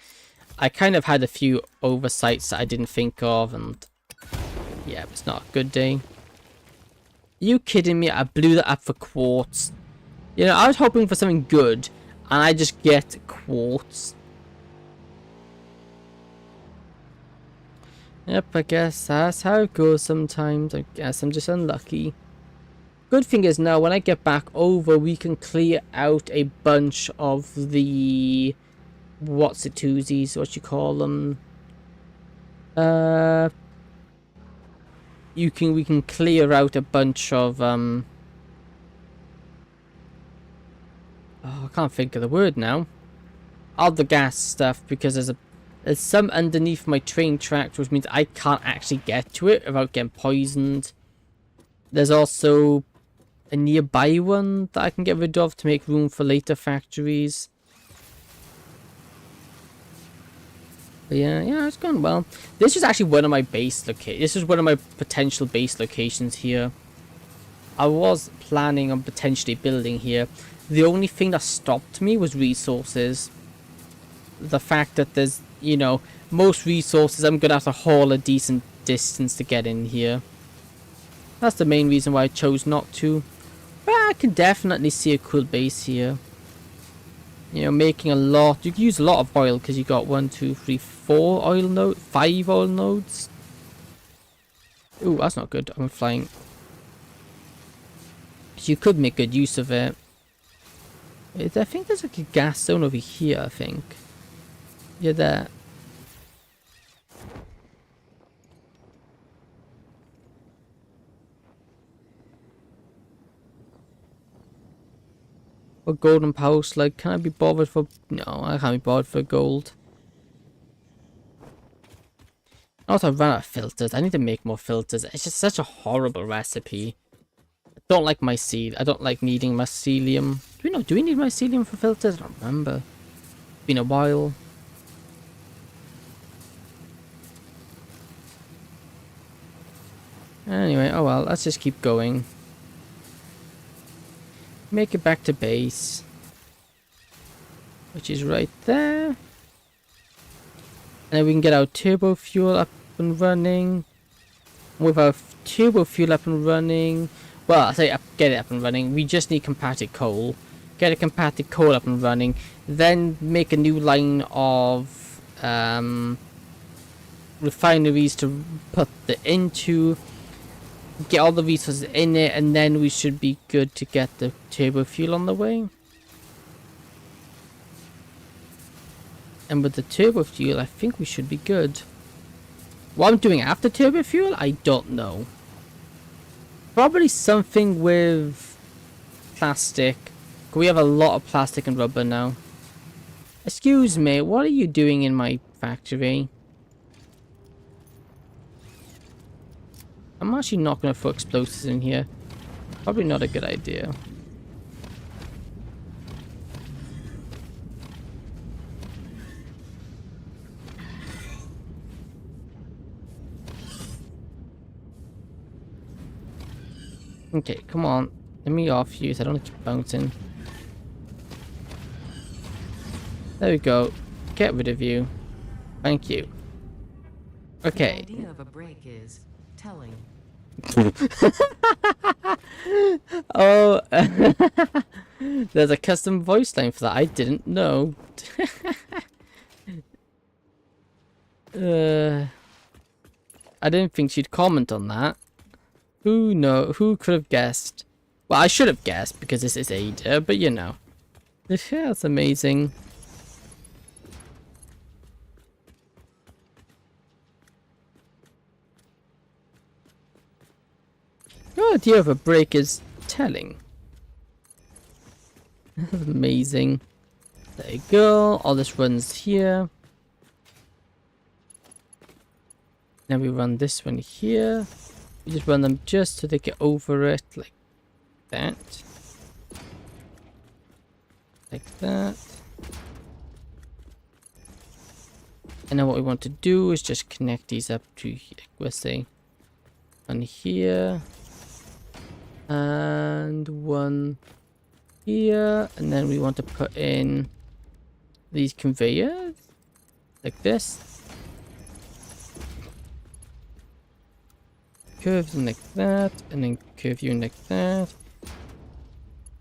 I kind of had a few oversights that I didn't think of, and yeah, it's not a good day. Are you kidding me? I blew that up for quartz. You know, I was hoping for something good, and I just get quartz. Yep, I guess that's how it goes sometimes. I guess I'm just unlucky. Good thing is now, when I get back over, we can clear out a bunch of the... what's-it-twosies, what you call them? We can clear out a bunch of, oh, I can't think of the word now. All the gas stuff, because there's some underneath my train tracks, which means I can't actually get to it without getting poisoned. There's also a nearby one that I can get rid of to make room for later factories. But yeah, it's going well. This is actually one of my base locations. This is one of my potential base locations here. I was planning on potentially building here. The only thing that stopped me was resources. The fact that there's, you know, most resources I'm going to have to haul a decent distance to get in here. That's the main reason why I chose not to. But I can definitely see a cool base here. You know, making a lot. You can use a lot of oil because you got 1, 2, 3, 4 oil nodes, 5 oil nodes. Ooh, that's not good. I'm flying. So you could make good use of it. I think there's like a gas zone over here, I think. Yeah, there. Or golden power slug. Can I be bothered for... No, I can't be bothered for gold. Also, I ran out of filters. I need to make more filters. It's just such a horrible recipe. I don't like mycelium. I don't like needing mycelium. Do we need mycelium for filters? I don't remember. It's been a while. Anyway, oh well, let's just keep going. Make it back to base. Which is right there. And then we can get our turbo fuel up and running. With our turbo fuel up and running... Well, I say get it up and running. We just need compacted coal. Get a compacted coal up and running. Then make a new line of refineries to put into. Get all the resources in it, and then we should be good to get the turbo fuel on the way. And with the turbo fuel, I think we should be good. What I'm doing after turbo fuel, I don't know. Probably something with plastic. We have a lot of plastic and rubber now. Excuse me, what are you doing in my factory? I'm actually not going to throw explosives in here. Probably not a good idea. Okay, come on. Let me off you so I don't keep bouncing. There we go. Get rid of you. Thank you. Okay. The idea of a break is telling. Oh, there's a custom voice line for that. I didn't know. I didn't think she'd comment on that. Who could have guessed? Well, I should have guessed because this is Ada, but you know. Yeah, that's amazing. Your idea of a break is telling. That's amazing. There you go. All this runs here. Now we run this one here. We just run them just so they get over it, like that. Like that. And then what we want to do is just connect these up to, let's say, one here. And one here. And then we want to put in these conveyors. Like this. Curve them like that, and then curve you in like that.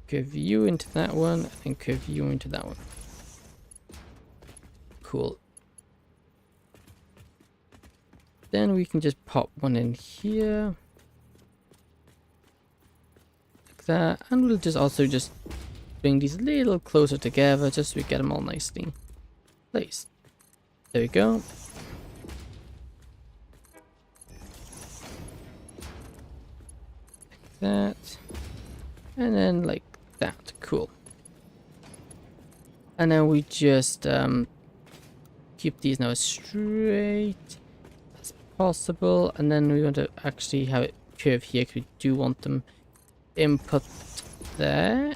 Curve you into that one, and curve you into that one. Cool. Then we can just pop one in here. Like that. And we'll just also just bring these a little closer together just so we get them all nicely placed. There we go. That, and then like that. Cool. And then we just keep these now as straight as possible, and then we want to actually have it curve here because we do want them input there.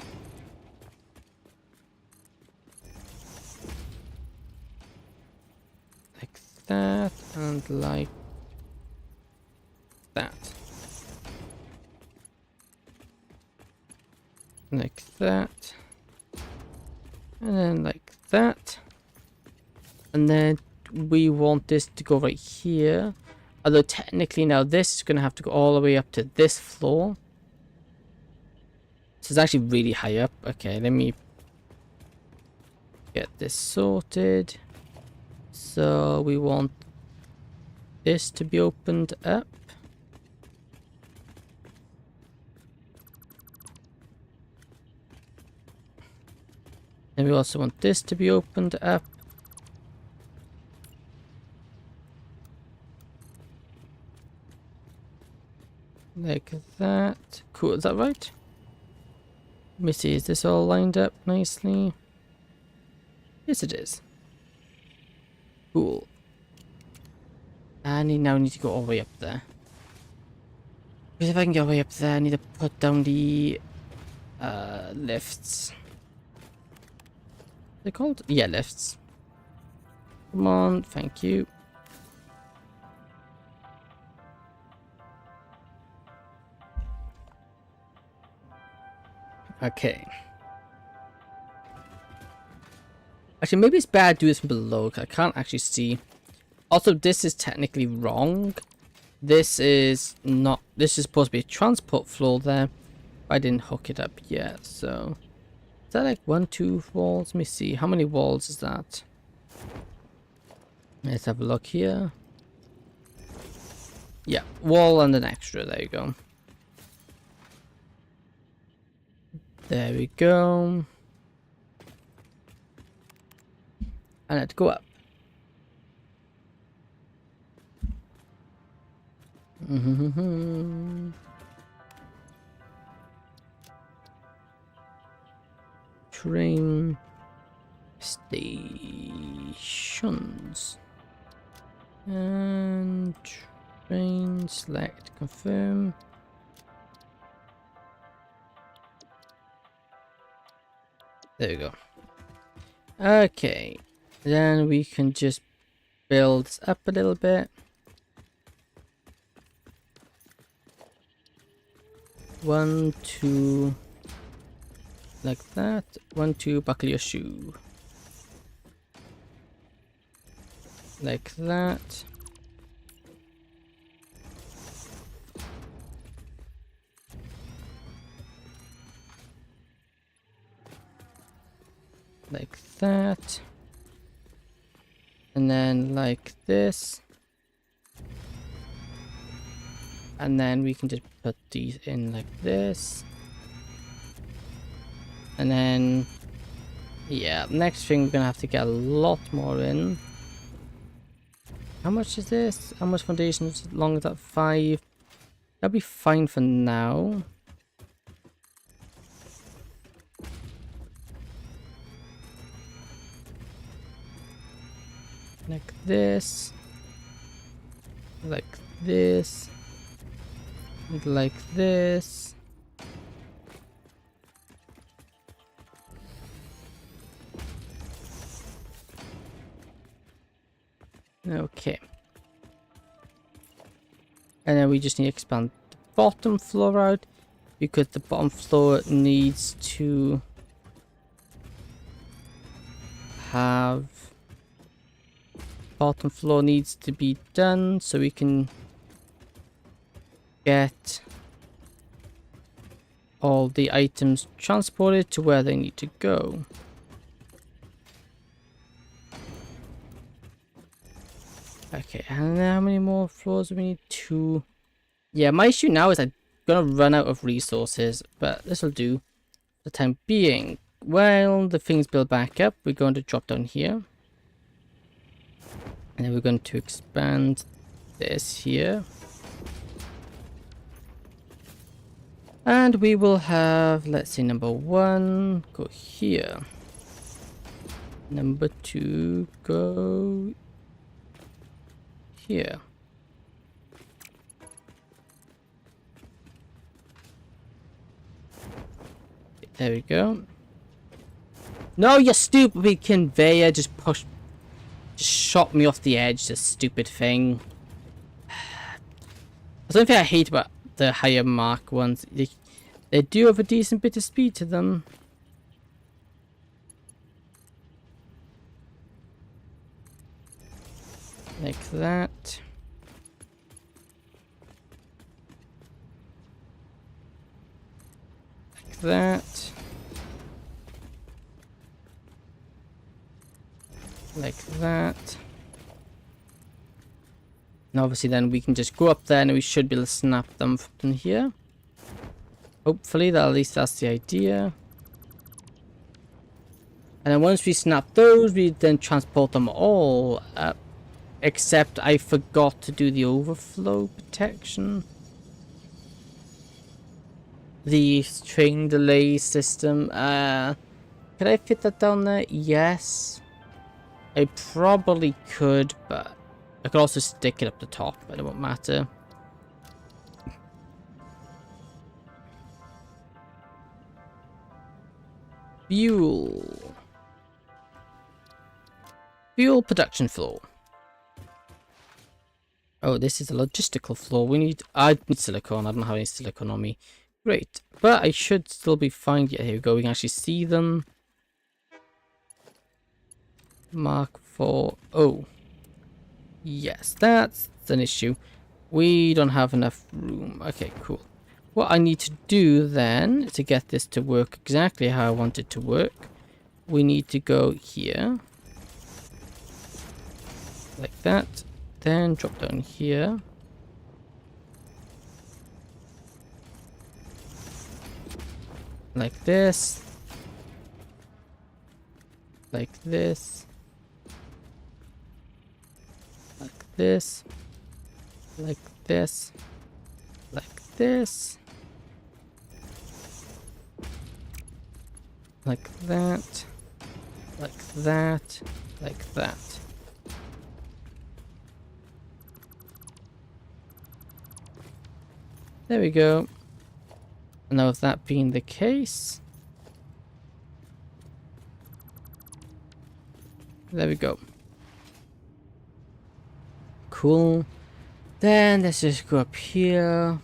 Like that, and like that. Like that. And then like that. And then we want this to go right here. Although technically now this is going to have to go all the way up to this floor. So it's actually really high up. Okay, let me get this sorted. So we want this to be opened up. And we also want this to be opened up. Like that. Cool, is that right? Let me see, is this all lined up nicely? Yes, it is. Cool. I now need to go all the way up there. Because if I can get all the way up there, I need to put down the lifts. They're called? Yeah, lifts. Come on, thank you. Okay. Actually, maybe it's bad to do this from below, because I can't actually see. Also, this is technically wrong. This is not... This is supposed to be a transport floor there. I didn't hook it up yet, so... Is that like 1, 2 walls? Let me see. How many walls is that? Let's have a look here. Yeah, wall and an extra. There you go. There we go. And let's go up. Train stations. And train select confirm. There we go. Okay. Then we can just build this up a little bit. 1, 2, like that. 1, 2, buckle your shoe. Like that. Like that. And then like this. And then we can just put these in like this. And then, yeah, next thing we're gonna have to get a lot more in. How much is this? How much foundation is long as that? 5. That'll be fine for now. Like this. Like this. And like this. Okay. And then we just need to expand the bottom floor out, because the bottom floor needs to have... Bottom floor needs to be done so we can get all the items transported to where they need to go. Okay, and how many more floors do we need? 2. Yeah, my issue now is I'm gonna run out of resources, but this will do for the time being. While the things build back up, we're going to drop down here. And then we're going to expand this here. And we will have, let's say, number 1 go here. Number 2 go here. There we go. No, you stupid conveyor just shot me off the edge, this stupid thing. That's something I hate about the higher mark ones. They do have a decent bit of speed to them. Like that. Like that. Like that. And obviously then we can just go up there and we should be able to snap them from here. Hopefully, that at least that's the idea. And then once we snap those, we then transport them all up. Except I forgot to do the overflow protection. The string delay system. Could I fit that down there? Yes. I probably could, but I could also stick it up the top, but it won't matter. Fuel. Fuel production floor. Oh, this is a logistical floor. I need silicone. I don't have any silicone on me. Great. But I should still be fine. Yeah, here we go. We can actually see them. Mark 4. Oh. Yes, that's an issue. We don't have enough room. Okay, cool. What I need to do then, to get this to work exactly how I want it to work, we need to go here. Like that. Then drop down here. Like this. Like this. Like this. Like this. Like this. Like that. Like that. Like that. There we go. Now, with that being the case, there we go. Cool. Then let's just go up here.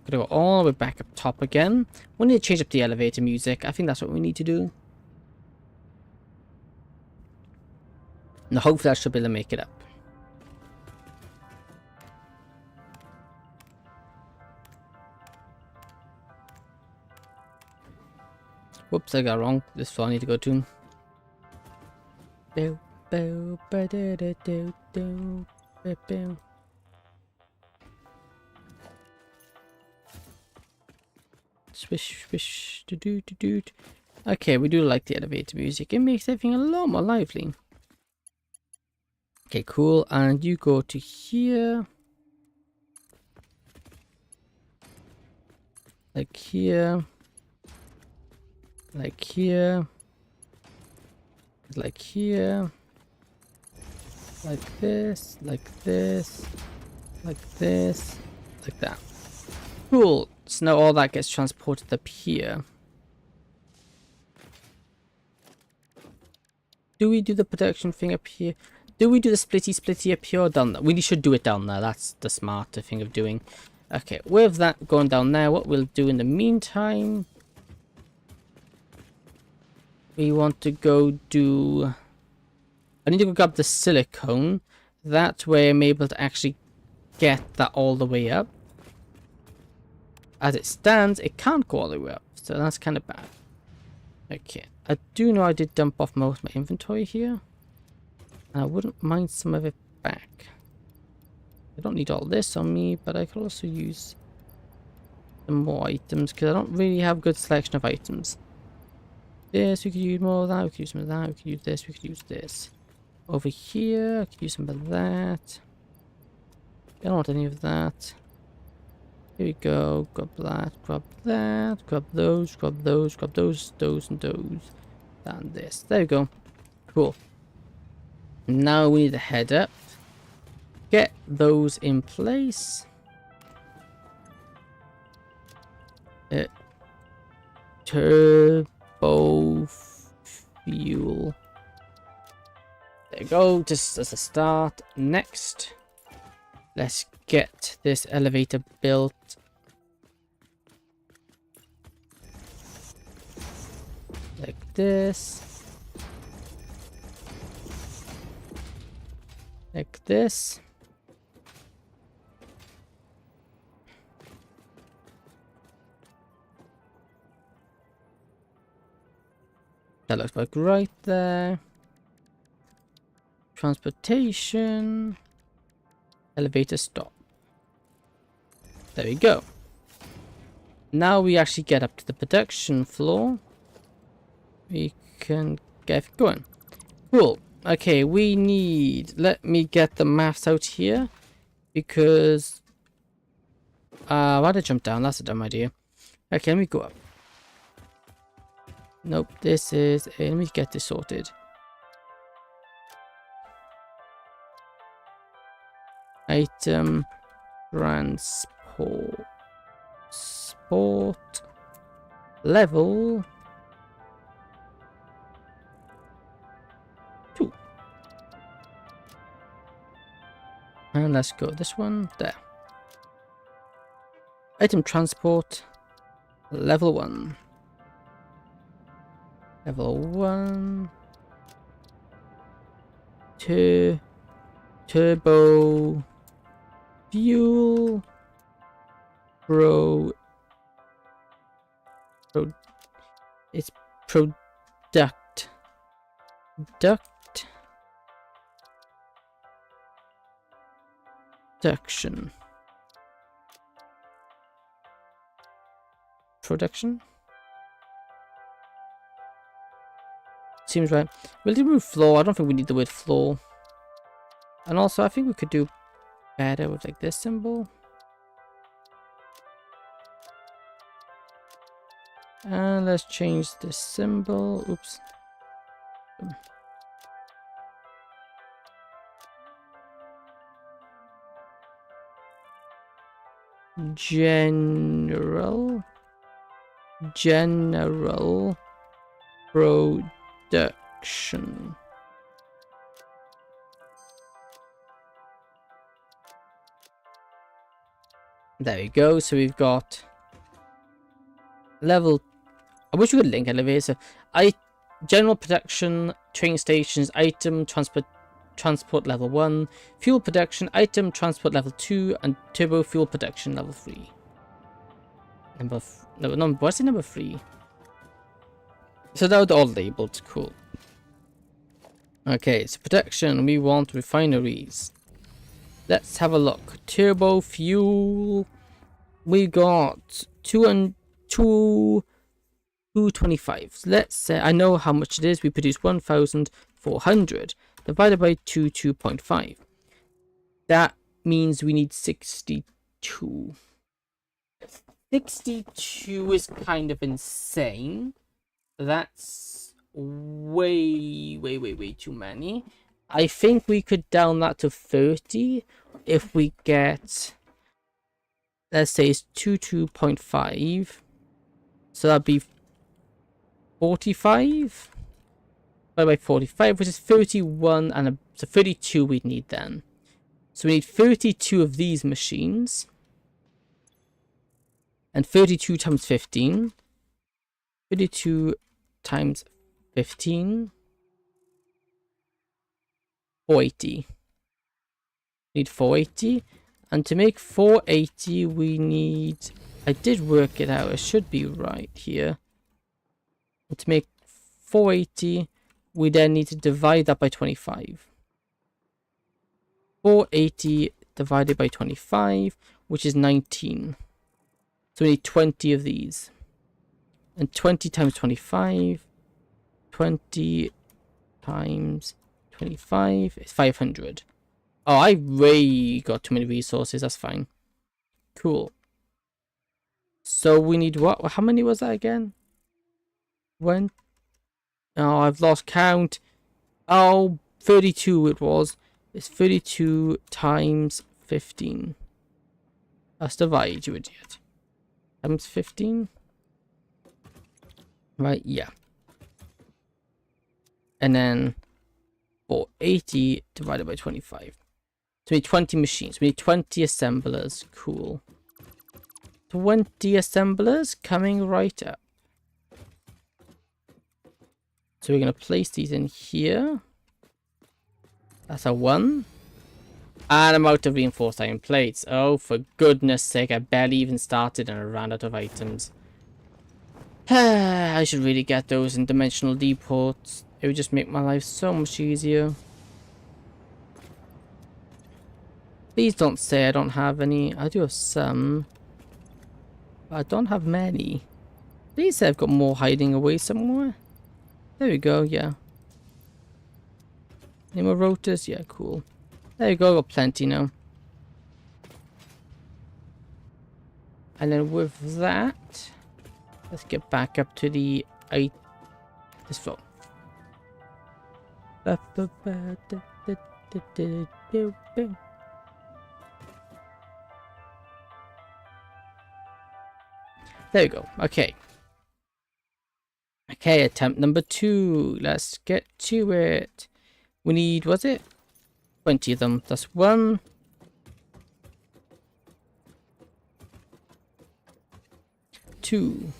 Gotta go all the way back up top again. We need to change up the elevator music. I think that's what we need to do. And hopefully I should be able to make it up. Whoops, I got wrong. This is what I need to go to. Bow, bow, ba da da do do, bow, bow. Swish, swish, do do do do. Okay, we do like the elevator music. It makes everything a lot more lively. Okay, cool. And you go to here. Like here. Like here. Like here. Like this. Like this. Like this. Like that. Cool. So now all that gets transported up here. Do we do the production thing up here? Do we do the splitty up here or down there? We should do it down there. That's the smarter thing of doing. Okay, with that going down there, what we'll do in the meantime, we want to go do... I need to go grab the silicone. That way I'm able to actually get that all the way up. As it stands, it can't go all the way up. So that's kind of bad. Okay, I do know I did dump off most of my inventory here. And I wouldn't mind some of it back. I don't need all this on me, but I could also use some more items because I don't really have a good selection of items. This, we could use more of that, we could use some of that, we could use this, we could use this. Over here, I could use some of that. I don't want any of that. Here we go, grab that, grab that, grab those, grab those, grab those, those, and those. And this. There we go. Cool. Now we need to head up. Get those in place. turbo fuel. There you go, just as a start. Next, let's get this elevator built. Like this. Like this. That looks like right there. Transportation. Elevator stop. There we go. Now we actually get up to the production floor. We can get going. Cool. Okay, we need... Let me get the maths out here. Because... why did I jump down? That's a dumb idea. Okay, let me go up. Nope, this is... let me get this sorted. Item... Transport... Sport... Level... 2. And let's go this one there. Item transport... Level 1. Level 1. 2. Turbo. Fuel. It's product. Production. Seems right. We'll remove floor. I don't think we need the word floor. And also, I think we could do better with like this symbol. And let's change the symbol. Oops. General production. There we go. So we've got level. I wish we could link elevator. General production, train stations, item transport level 1, fuel production, item transport level 2, and turbo fuel production level 3. No, what's the number 3? So that was all labeled. Cool. Okay, so production, we want refineries. Let's have a look. Turbo fuel. We got 225. So let's say, I know how much it is. We produce 1,400 divided by 2.5. That means we need 62. 62 is kind of insane. That's way too many. I think we could down that to 30 if we get, let's say it's 2.5. So that'd be 45 by 45, which is 31, and so 32 we'd need then. So we need 32 of these machines, and 32 times 15. 32 times 15. 480. Need 480, and to make 480 we need, I did work it out, it should be right here. And to make 480 we then need to divide that by 25. 480 divided by 25, which is 19. So we need 20 of these, and 20 times 25, 20 times 25 is 500. Oh, I way got too many resources. That's fine. Cool. So we need what? How many was that again? When? Oh, I've lost count. Oh, 32 it was. It's 32 times 15. That's divide, you idiot. Times 15. Right, yeah. And then for 80 divided by 25. So we need 20 machines. We need 20 assemblers. Cool. 20 assemblers coming right up. So we're going to place these in here. That's a 1. And I'm out of reinforced iron plates. Oh, for goodness sake, I barely even started and I ran out of items. I should really get those in dimensional deports. It would just make my life so much easier. Please don't say I don't have any. I do have some. But I don't have many. Please say I've got more hiding away somewhere. There we go, yeah. Any more rotors? Yeah, cool. There you go, got plenty now. And then with that, let's get back up to the this floor. There we go. Okay. Okay, attempt number 2. Let's get to it. We need, was it? 20 of them. That's 1. 2.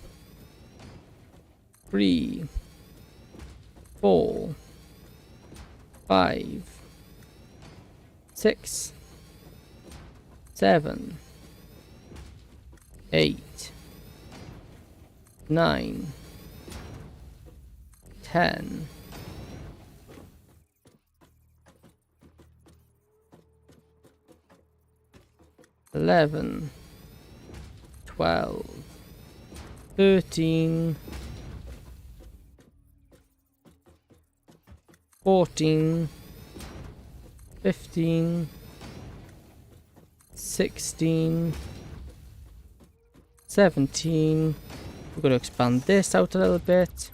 3. 4. 5. 6. 7. 8. 9. 10. 11. 12. 13. 14. 15. 16. 17. We're going to expand this out a little bit.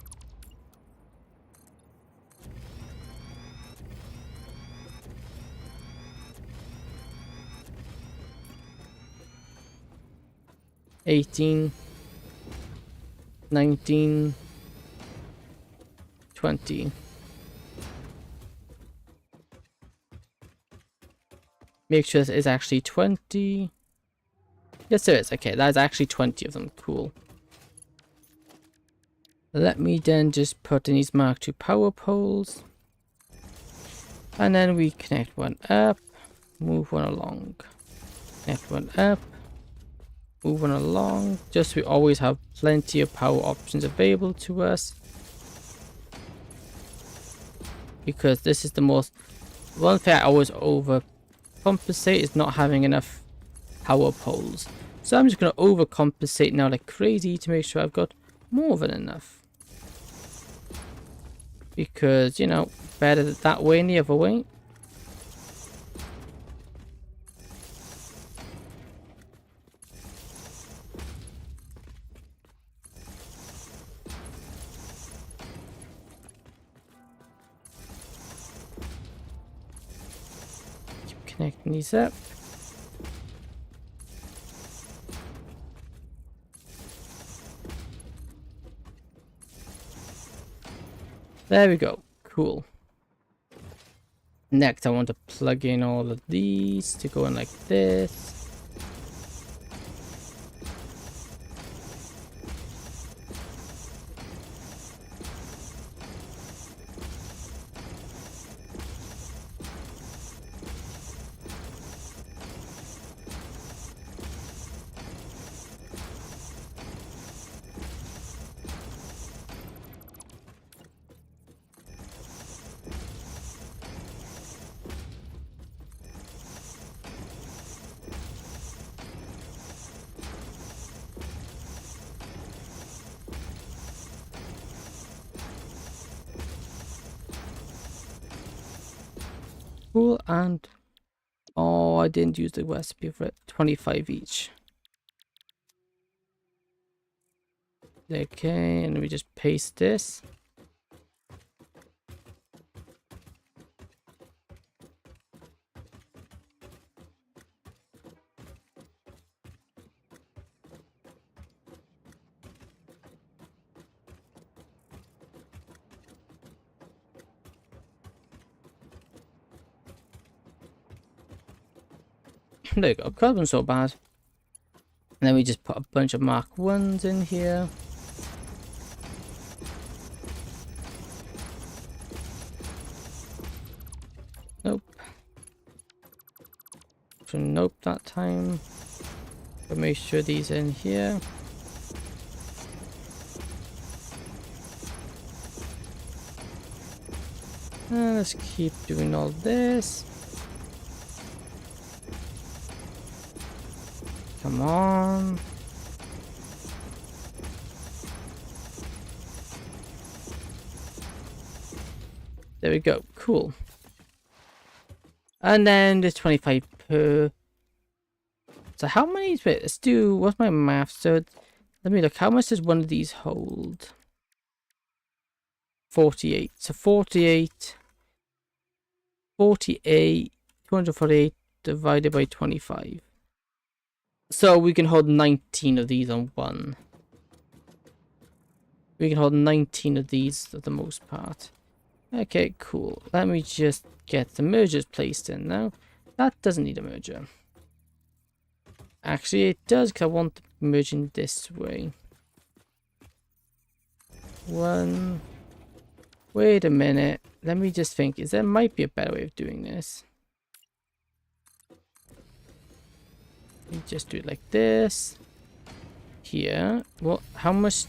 $18, 19, 20. Make sure this is actually 20. Yes, there is. Okay, that's actually 20 of them. Cool. Let me then just put in these Mark II power poles. And then we connect one up, move one along. Connect one up, move one along. Just so we always have plenty of power options available to us. Because this is the most... One thing I always overcompensate is not having enough power poles. So I'm just going to overcompensate now like crazy to make sure I've got more than enough. Because, you know, better that way than the other way. Keep connecting these up. There we go. Cool. Next, I want to plug in all of these to go in like this. Cool, and oh, I didn't use the recipe for it. 25 each. Okay, and we just paste this. There you go. That wasn't so bad. And then we just put a bunch of Mark 1s in here. Nope. So nope that time. But make sure these in here. And let's keep doing all this. Come on. There we go. Cool. And then there's 25 per. So how many? Wait, let's do. What's my math? So let me look. How much does one of these hold? 48. So 48. 48. 248 divided by 25. So we can hold 19 of these on one. We can hold 19 of these for the most part. Okay, cool. Let me just get the mergers placed in now. That doesn't need a merger. Actually, it does, because I want the merging this way. One. Wait a minute. Let me just think. There might be a better way of doing this. Just do it like this. Here. What? How much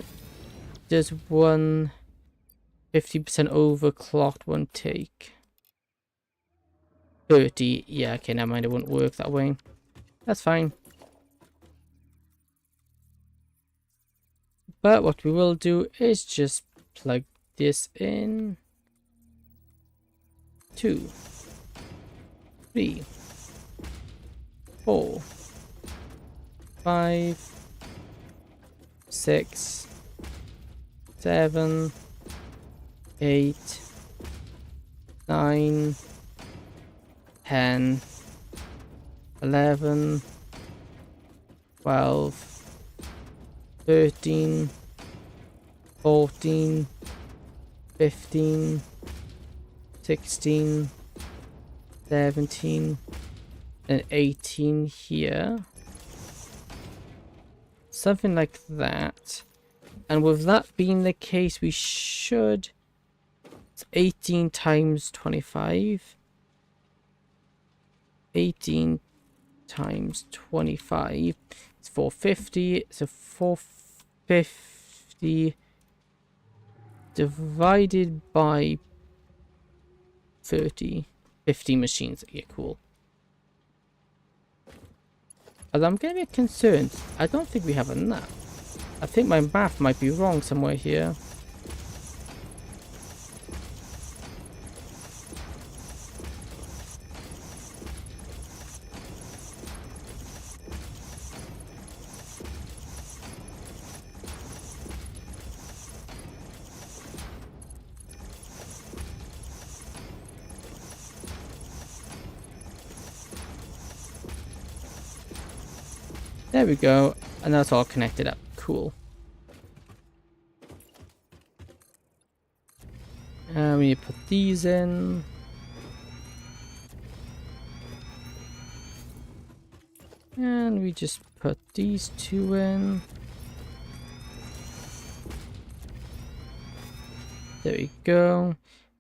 does one 50% overclocked one take? 30. Yeah, okay, never mind. It won't work that way. That's fine. But what we will do is just plug this in. 2, 3, 4, 5, 6, 7, 8, 9, 10, 11, 12, 13, 14, 15, 16, 17, and 18 here. Something like that. And with that being the case, we should... It's 18 times 25. 18 times 25. It's 450. So 450 divided by 30. 50 machines. Yeah, cool. Although I'm getting a bit concerned. I don't think we have enough. I think my math might be wrong somewhere here. There we go, and that's all connected up. Cool. And we need to put these in. And we just put these two in. There we go.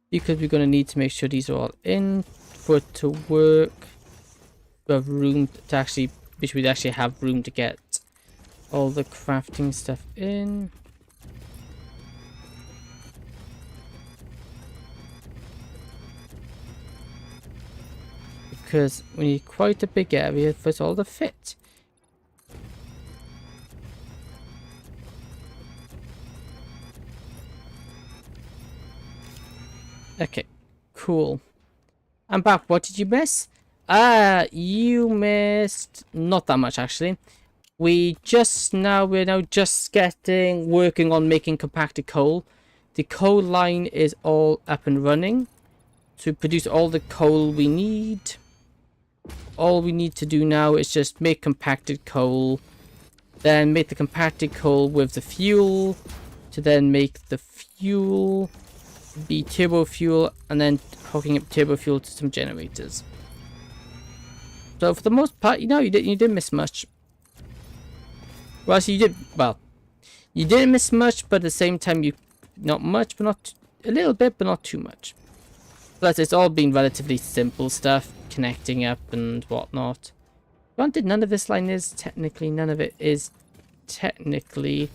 Because we're going to need to make sure these are all in for it to work. We have room to actually... which we'd actually have room to get all the crafting stuff in. Because we need quite a big area for it all to fit. Okay, cool. I'm back. What did you miss? You missed not that much actually. We're now just working on making compacted coal. The coal line is all up and running to produce all the coal we need. All we need to do now is just make compacted coal, then make the compacted coal with the fuel, to then make the fuel be turbo fuel, and then hooking up turbo fuel to some generators. So for the most part, you didn't miss much. Well, so you didn't miss much, but at the same time, not much, but not a little bit, but not too much. Plus, it's all been relatively simple stuff, connecting up and whatnot. Granted, none of this line is technically, none of it is technically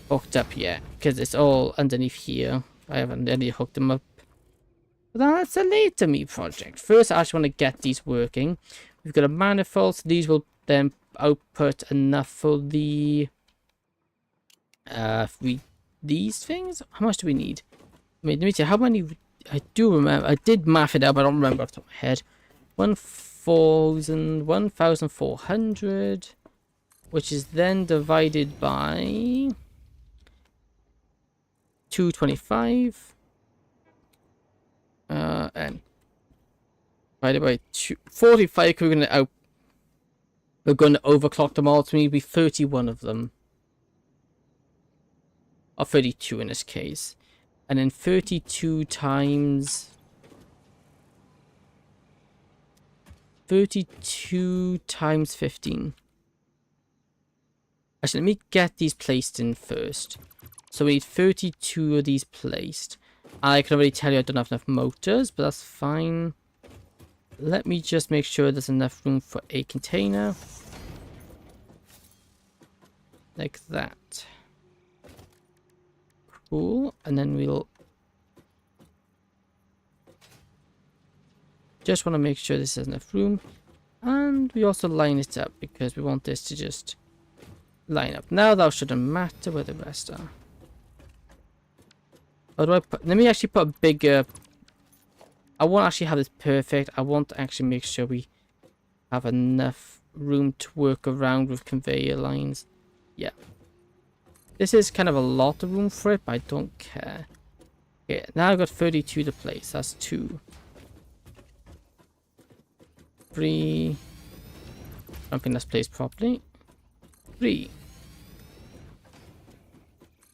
hooked up yet, because it's all underneath here. I haven't really hooked them up. But that's a later me project. First, I just want to get these working. We've got a manifold, so these will then output enough for the these things. How much do we need? I mean, let me see how many. I do remember. I did math it out, but I don't remember off the top of my head. 1,400, which is then divided by 225. And divided by 45. We're going to overclock them all. So maybe 31 of them. Or 32 in this case. And then 32 times 15. Actually, let me get these placed in first. So we need 32 of these placed. I can already tell you I don't have enough motors, but that's fine. Let me just make sure there's enough room for a container. Like that. Cool. And then we'll just want to make sure this has enough room. And we also line it up because we want this to just line up. Now that shouldn't matter where the rest are. How do I put? Let me actually put a bigger. I won't actually have this perfect. I want to actually make sure we have enough room to work around with conveyor lines. Yeah. This is kind of a lot of room for it, but I don't care. Okay, now I've got 32 to place. That's 2. 3. I don't think that's placed properly. 3.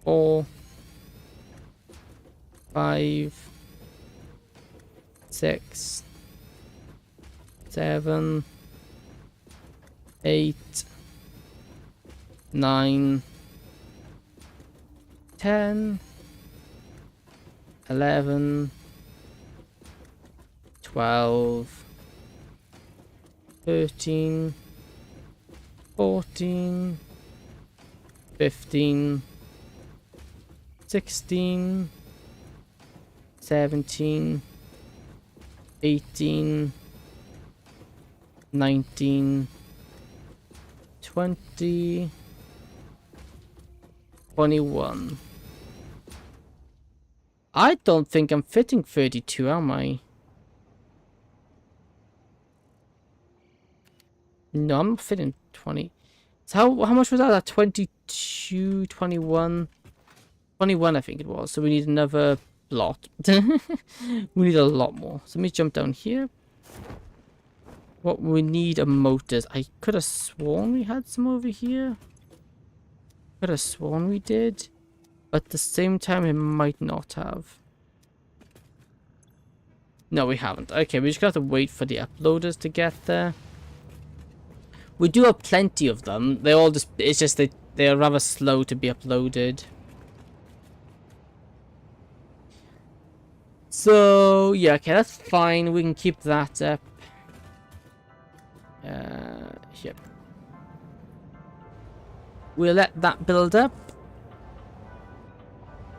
4. 5. 6. 7. 8. 9. 10. 11. 12. 13. 14. 15. 16. 17. 18. 19. 20. 21. I don't think I'm fitting 32, am I? No, I'm fitting 20. So how much was that? 22, 21. 21, I think it was. So we need another lot. We need a lot more. So let me jump down here. What we need are motors. I could have sworn we had some over here. Could have sworn we did. But at the same time, it might not have. No, we haven't. Okay, we just got to wait for the uploaders to get there. We do have plenty of them. They all just, it's just they're rather slow to be uploaded. So, yeah, okay, that's fine. We can keep that up. Here. We'll let that build up.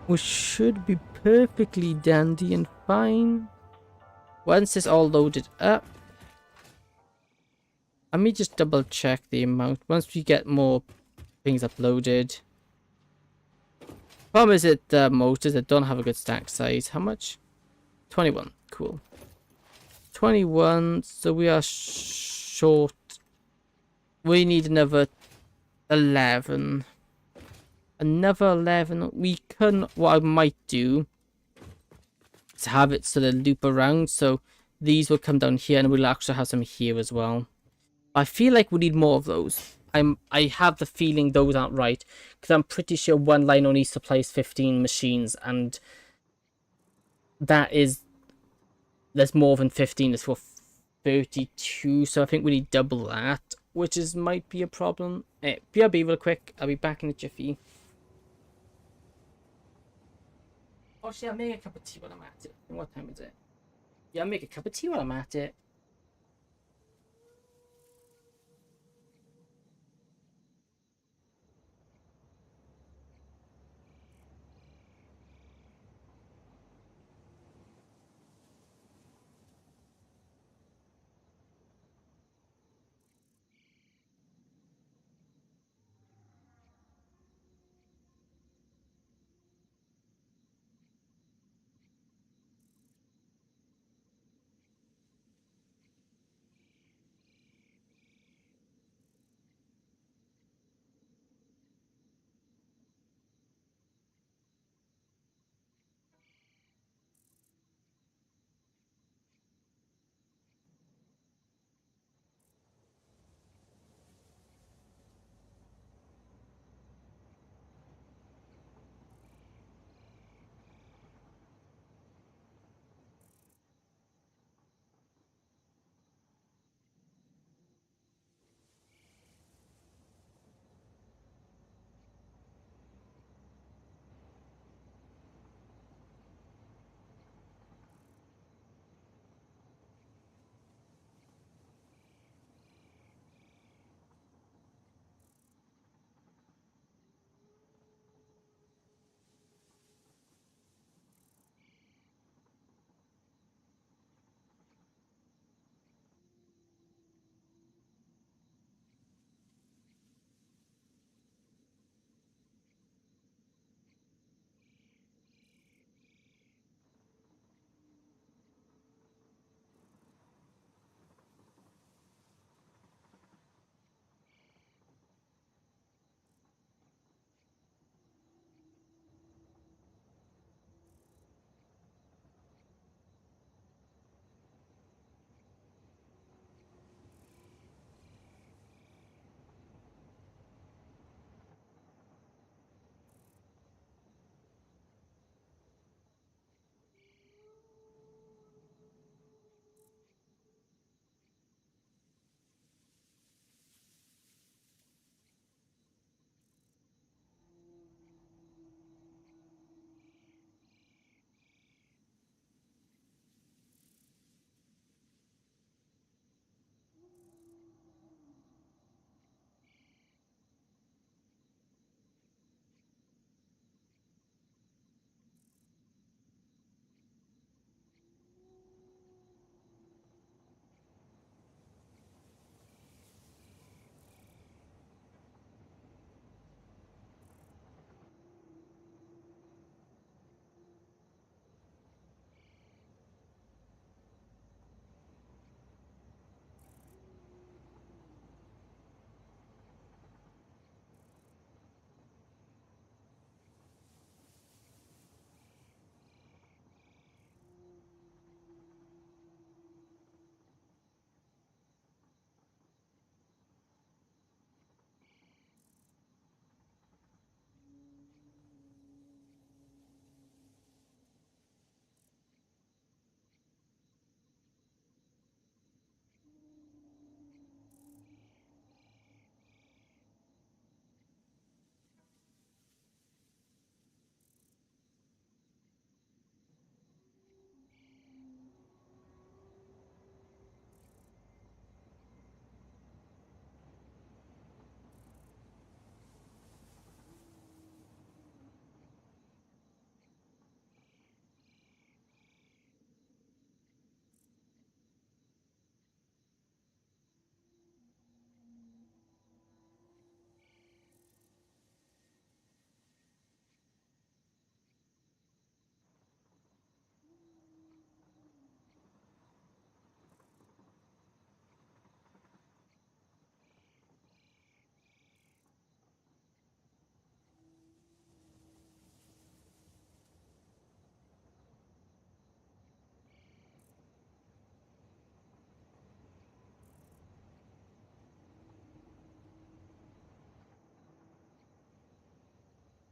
We should be perfectly dandy and fine. Once it's all loaded up. Let me just double check the amount. Once we get more things uploaded. Problem is that motors that don't have a good stack size. How much? 21. Cool. 21. So we are short. We need another 11. Another 11. We can. What I might do is have it so they loop around. So these will come down here, and we'll actually have some here as well. I feel like we need more of those. I have the feeling those aren't right, because I'm pretty sure one line only supplies 15 machines, and that is there's more than 15. It's for 32, so I think we need double that, which is might be a problem. BRB real quick, I'll be back in a jiffy. Oh shit, I'll make a cup of tea while I'm at it. What time is it? Yeah, I'll make a cup of tea while I'm at it.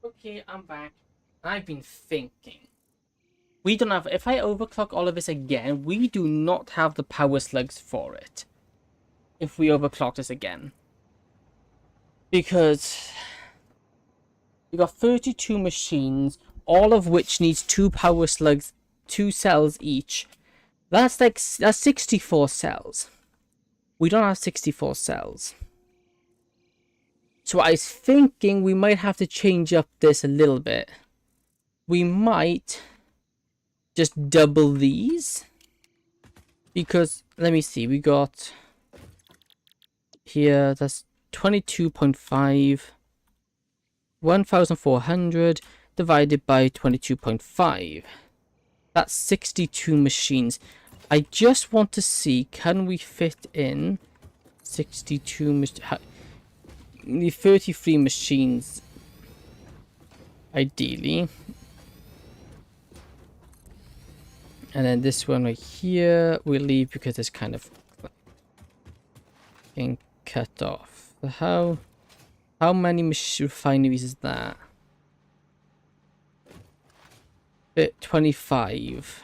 Okay, I'm back. I've been thinking. We don't have... If I overclock all of this again, we do not have the power slugs for it. If we overclock this again. Because... we got 32 machines, all of which needs 2 power slugs, 2 cells each. That's 64 cells. We don't have 64 cells. So I was thinking we might have to change up this a little bit. We might just double these. Because, let me see, we got here, that's 22.5. 1400 divided by 22.5. That's 62 machines. I just want to see, can we fit in 62 machines? 33 machines, ideally. And then this one right here, we'll leave because it's kind of getting cut off. So how many refineries is that? 25.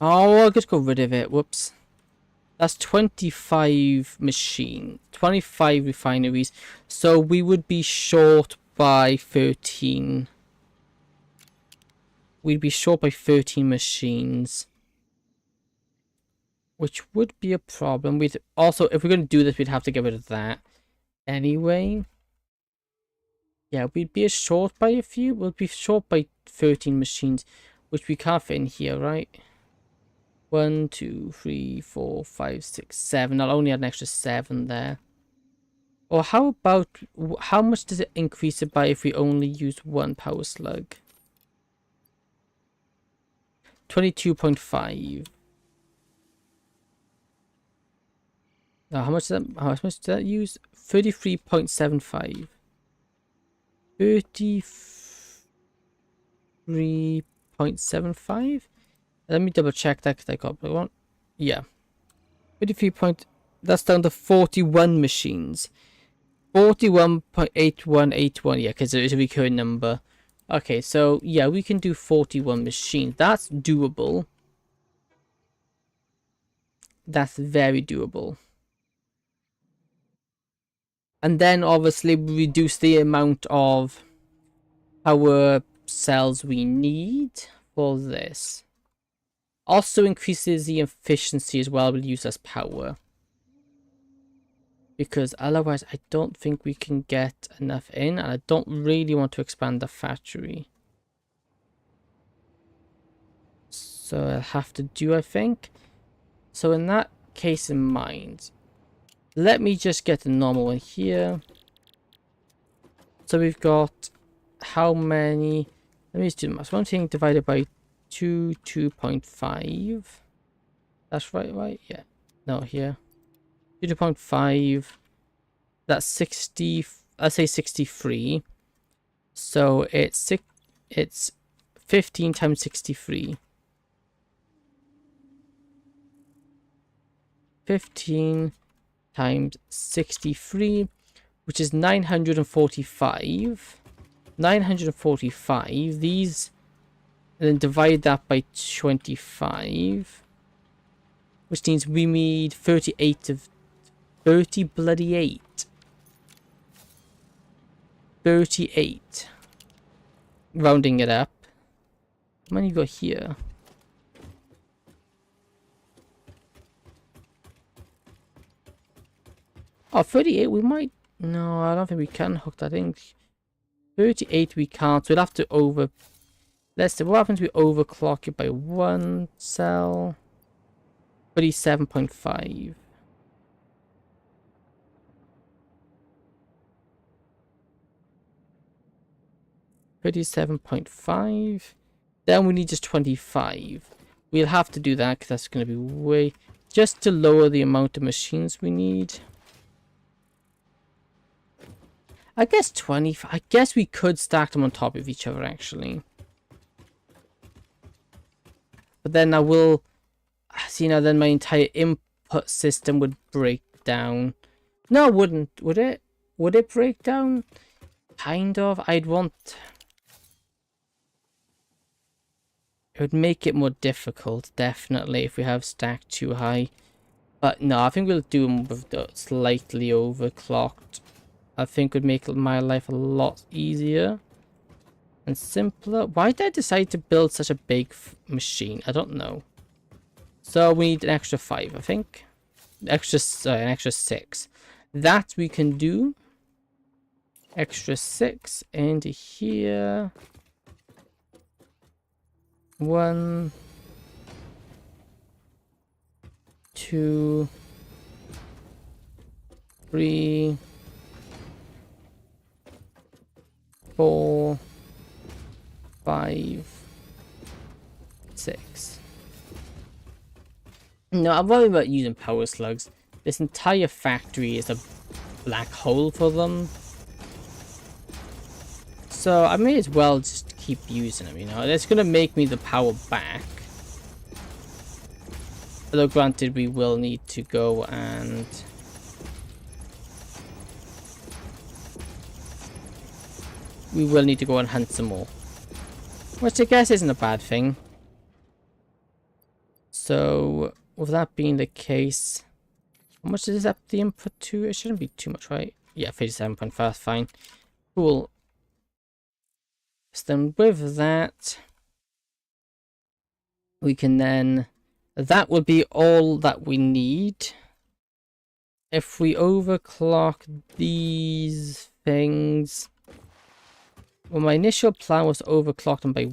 Oh, I'll just go rid of it. Whoops. That's 25 machines. 25 refineries. So we would be short by 13. We'd be short by 13 machines. Which would be a problem. We'd also, if we're going to do this, we'd have to get rid of that. Anyway. Yeah, we'd be short by a few. We'll be short by 13 machines. Which we can't fit in here, right? 1, 2, 3, 4, 5, 6, 7. I'll only add an extra 7 there. Or how about, how much does it increase it by if we only use 1 power slug? 22.5. Now, how much does that use? 33.75. 33.75? Let me double check that because I got the one. Yeah. 33 point. That's down to 41 machines. 41.8181. Yeah, because it is a recurring number. Okay, so yeah, we can do 41 machines. That's doable. That's very doable. And then obviously reduce the amount of power cells we need for this. Also increases the efficiency as well, we'll use less power. Because otherwise I don't think we can get enough in, and I don't really want to expand the factory. So I'll have to do, I think. So in that case in mind, let me just get the normal one here. So we've got how many? Let me just do the math. One thing divided by 2.5. That's right? Yeah. No, here. 2.5. That's 60. I say 63. So it's 15 times 63. 15 times 63, which is 945. 945. These, and then divide that by 25, which means we need 38 of 30 bloody 8. 38. Rounding it up. How many you got here? Oh, 38, we might... No, I don't think we can hook that in. 38 we can't, so we'll have to over... Let's see, what happens if we overclock it by 1 cell? 37.5. 37.5. Then we need just 25. We'll have to do that because that's going to be way... Just to lower the amount of machines we need. I guess 20... I guess we could stack them on top of each other, actually. But then I will... See, now then my entire input system would break down. No, it wouldn't. Would it? Would it break down? Kind of. I'd want... It would make it more difficult, definitely, if we have stacked too high. But no, I think we'll do them with the slightly overclocked. I think would make my life a lot easier and simpler. Why did I decide to build such a big machine? I don't know. So we need an extra 5, I think. An extra 6. That we can do. Extra 6 into here. 1, 2, 3, 4, 5, 6. No, I'm worried about using power slugs. This entire factory is a black hole for them. So I may as well just keep using them, you know. That's going to make me the power back. Although granted, we will need to go and... we will need to go and hunt some more. Which I guess isn't a bad thing. So, with that being the case... how much is up the input to? It shouldn't be too much, right? Yeah, 37.5, fine. Cool. So then with that... we can then... that would be all that we need. If we overclock these things... well, my initial plan was to overclock them by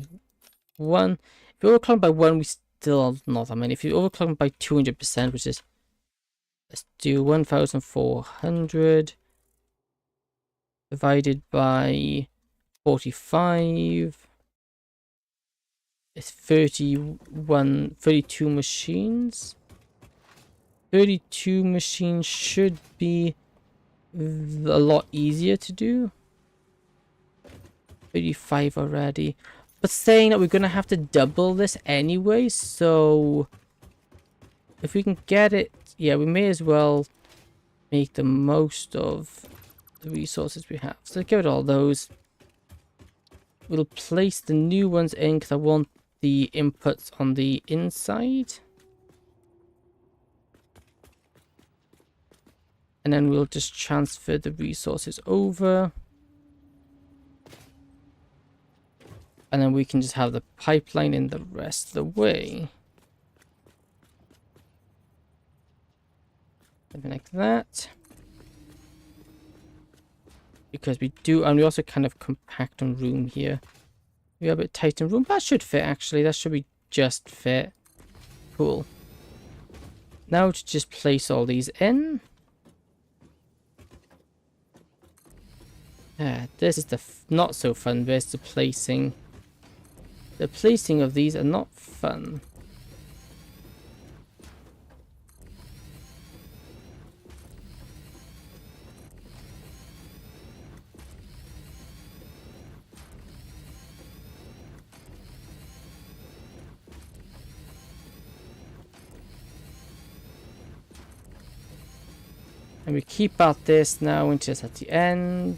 1. If you overclock them by 1, we still not that many. If you overclock them by 200%, which is... let's do 1,400 divided by 45. It's 32 machines. 32 machines should be a lot easier to do. 35 already. But saying that we're going to have to double this anyway, so... if we can get it... yeah, we may as well make the most of the resources we have. So get rid of all those. We'll place the new ones in because I want the inputs on the inside. And then we'll just transfer the resources over. And then we can just have the pipeline in the rest of the way. Something like that. Because we do, and we also kind of compact on room here. We are a bit tight in room. That should fit, actually. That should be just fit. Cool. Now to just place all these in. This is the not so fun bit, the placing. The placing of these are not fun. And we keep out this now until it's at the end.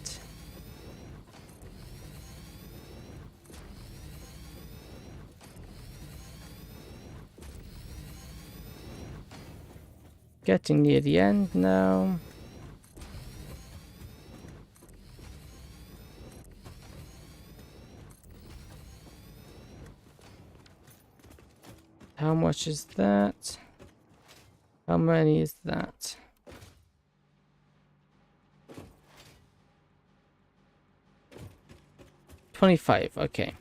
Getting near the end now. How much is that? How many is that? $25, okay.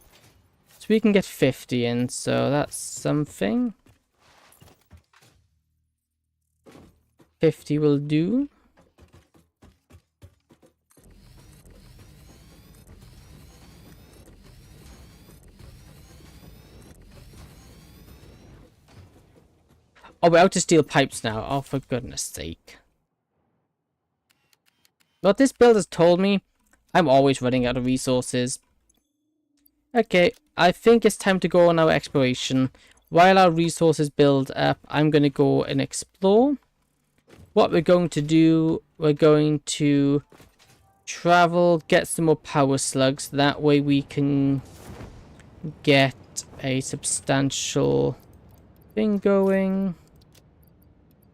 So we can get 50 in, so that's something. 50 will do. Oh, we're out to steel pipes now. Oh, for goodness sake. What this build has told me, I'm always running out of resources. Okay, I think it's time to go on our exploration. While our resources build up, I'm going to go and explore. What we're going to do, we're going to travel, get some more power slugs. That way we can get a substantial thing going.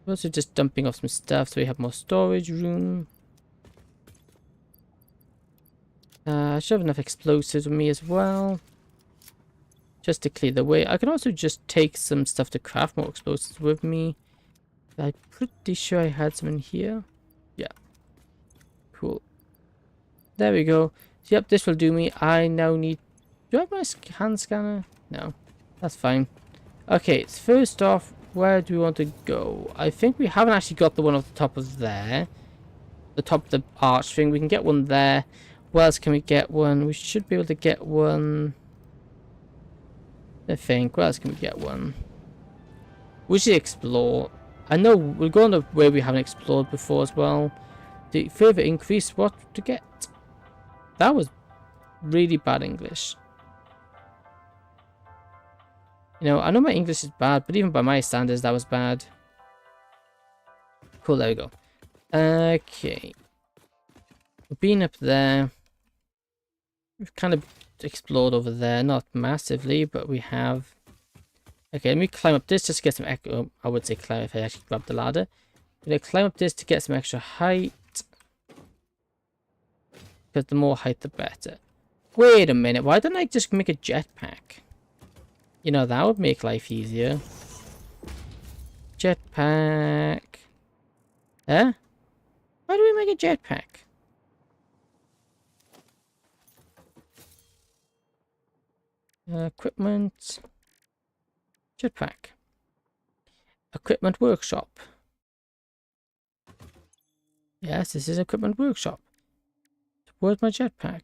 We're also just dumping off some stuff so we have more storage room. I should have enough explosives with me as well. Just to clear the way. I can also just take some stuff to craft more explosives with me. I'm pretty sure I had some in here. Yeah. Cool. There we go. So, yep, this will do me. I now need... Do I have my hand scanner? No. That's fine. Okay, so first off, where do we want to go? I think we haven't actually got the one off the top of there. The top of the arch thing. We can get one there. Where else can we get one? We should be able to get one... I think. Where else can we get one? We should explore. I know we'll go on the way we haven't explored before as well. To further increase what to get. That was really bad English. You know, I know my English is bad, but even by my standards, that was bad. Cool, there we go. Okay. We've been up there. We've kind of explored over there, not massively, but we have. Okay, let me climb up this just to get some extra. Oh, I would say climb if I actually grab the ladder. I'm gonna climb up this to get some extra height, because the more height the better. Wait a minute, why don't I just make a jetpack? You know, that would make life easier. Jetpack. Huh? Why do we make a jetpack? Equipment. Jetpack. Equipment workshop. Yes, this is equipment workshop. Where's my jetpack?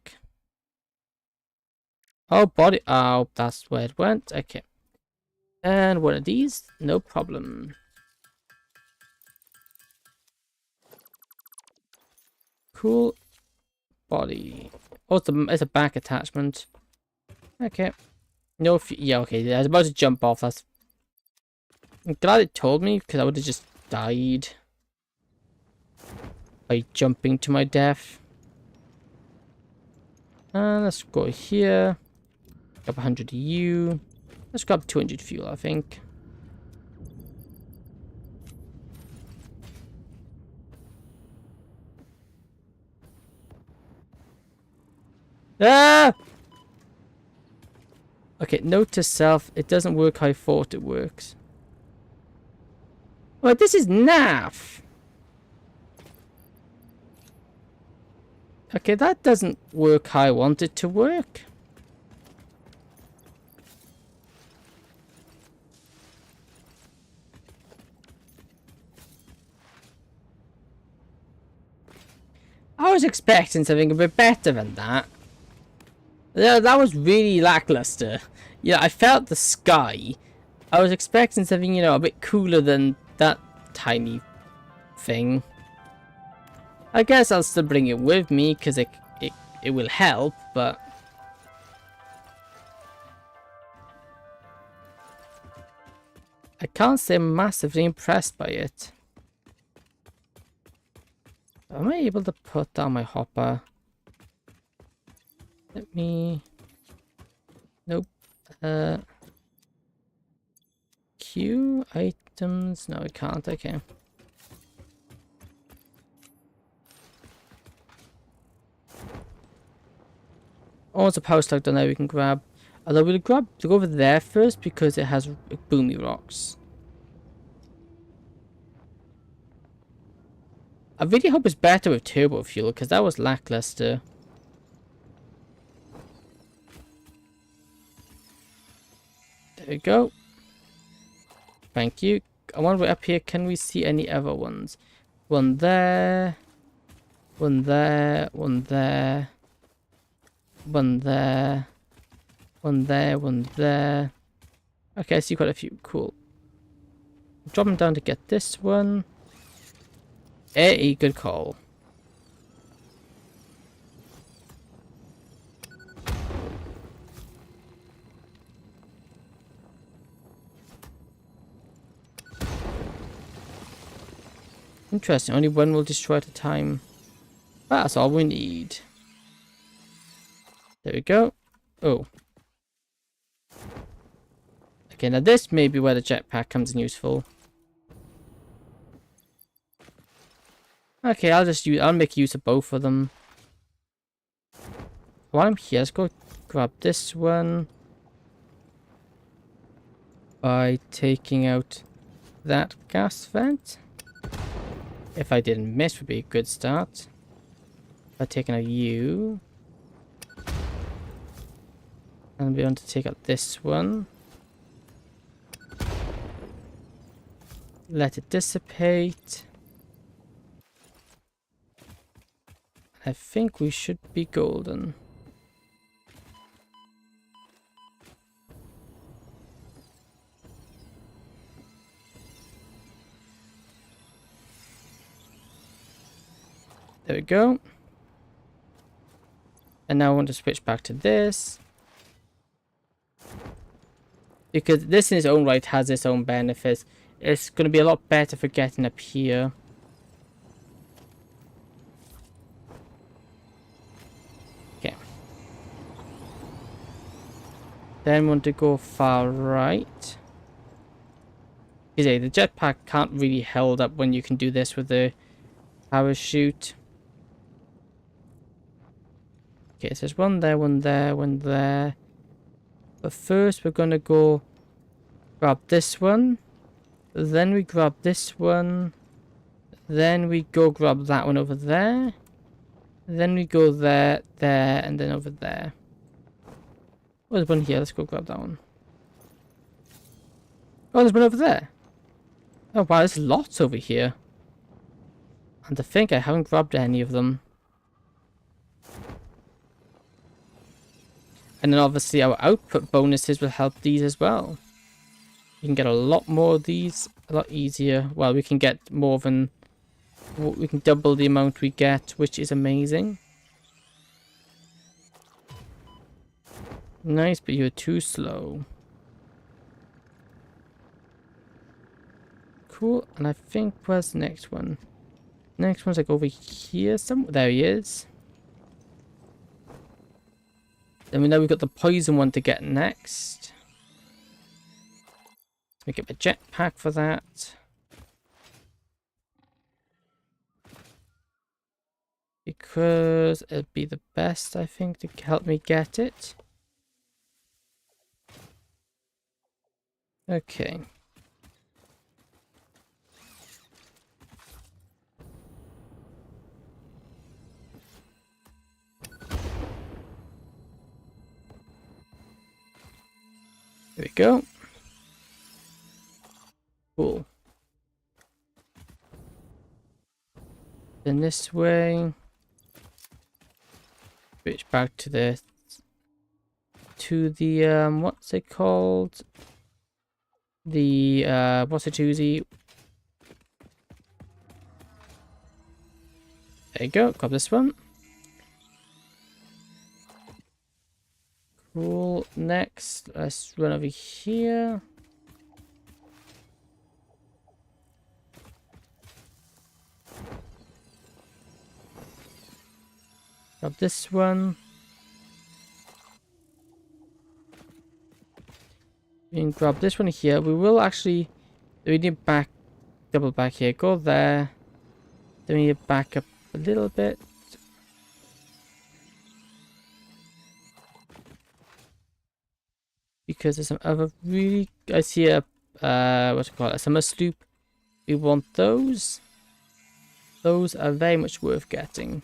Oh, body. Oh, that's where it went. Okay. And one of these. No problem. Cool. Body. Oh, it's a back attachment. Okay. No, yeah, okay. I was about to jump off. I'm glad it told me, because I would have just died by jumping to my death. And let's go here. Grab 100 U. Let's grab 200 fuel, I think. Ah! Okay, note to self, it doesn't work how I thought it works. Well, this is naff. Okay, that doesn't work how I want it to work. I was expecting something a bit better than that. Yeah, that was really lackluster. Yeah, I felt the sky. I was expecting something, you know, a bit cooler than that tiny thing. I guess I'll still bring it with me because it will help, but I can't say I'm massively impressed by it. Am I able to put down my hopper? Let me... Nope. Q items? No, I can't. Okay. Oh, it's a power slug down there we can grab. Although we'll go over there first because it has boomy rocks. I really hope it's better with turbo fuel because that was lackluster. There we go. Thank you. I wonder up here, can we see any other ones? One there. One there. One there. One there. One there. One there. Okay, I see quite a few. Cool. Drop them down to get this one. Hey, good call. Interesting, only one will destroy at a time. That's all we need. There we go. Oh. Okay, now this may be where the jetpack comes in useful. Okay, I'll make use of both of them. While I'm here, let's go grab this one by taking out that gas vent. If I didn't miss, would be a good start. By taking out you. And we're going to take out this one. Let it dissipate. I think we should be golden. There we go. And now I want to switch back to this. Because this in its own right has its own benefits. It's going to be a lot better for getting up here. Okay. Then want to go far right. The jetpack can't really hold up when you can do this with the parachute. Okay, so there's one there, one there, one there. But first we're going to go grab this one. Then we grab this one. Then we go grab that one over there. Then we go there, there, and then over there. Oh, there's one here. Let's go grab that one. Oh, there's one over there. Oh, wow, there's lots over here. And to think I haven't grabbed any of them. And then obviously our output bonuses will help these as well. You can get a lot more of these a lot easier. Well, we can get more than... We can double the amount we get, which is amazing. Nice, but you're too slow. Cool, and I think where's the next one? Next one's like over here somewhere. There he is. Then we know we've got the poison one to get next. Let me get my jetpack for that. Because it'd be the best, I think, to help me get it. Okay. There we go. Cool. Then this way. Switch back to the what's it called? The what's it, Tuesday? There you go, grab this one. Cool. Next, let's run over here. Grab this one. We can grab this one here. We will actually... We need double back here. Go there. Then we need to back up a little bit. Because there's some other really... I see a... what do you call it? A summer sloop. We want those. Those are very much worth getting.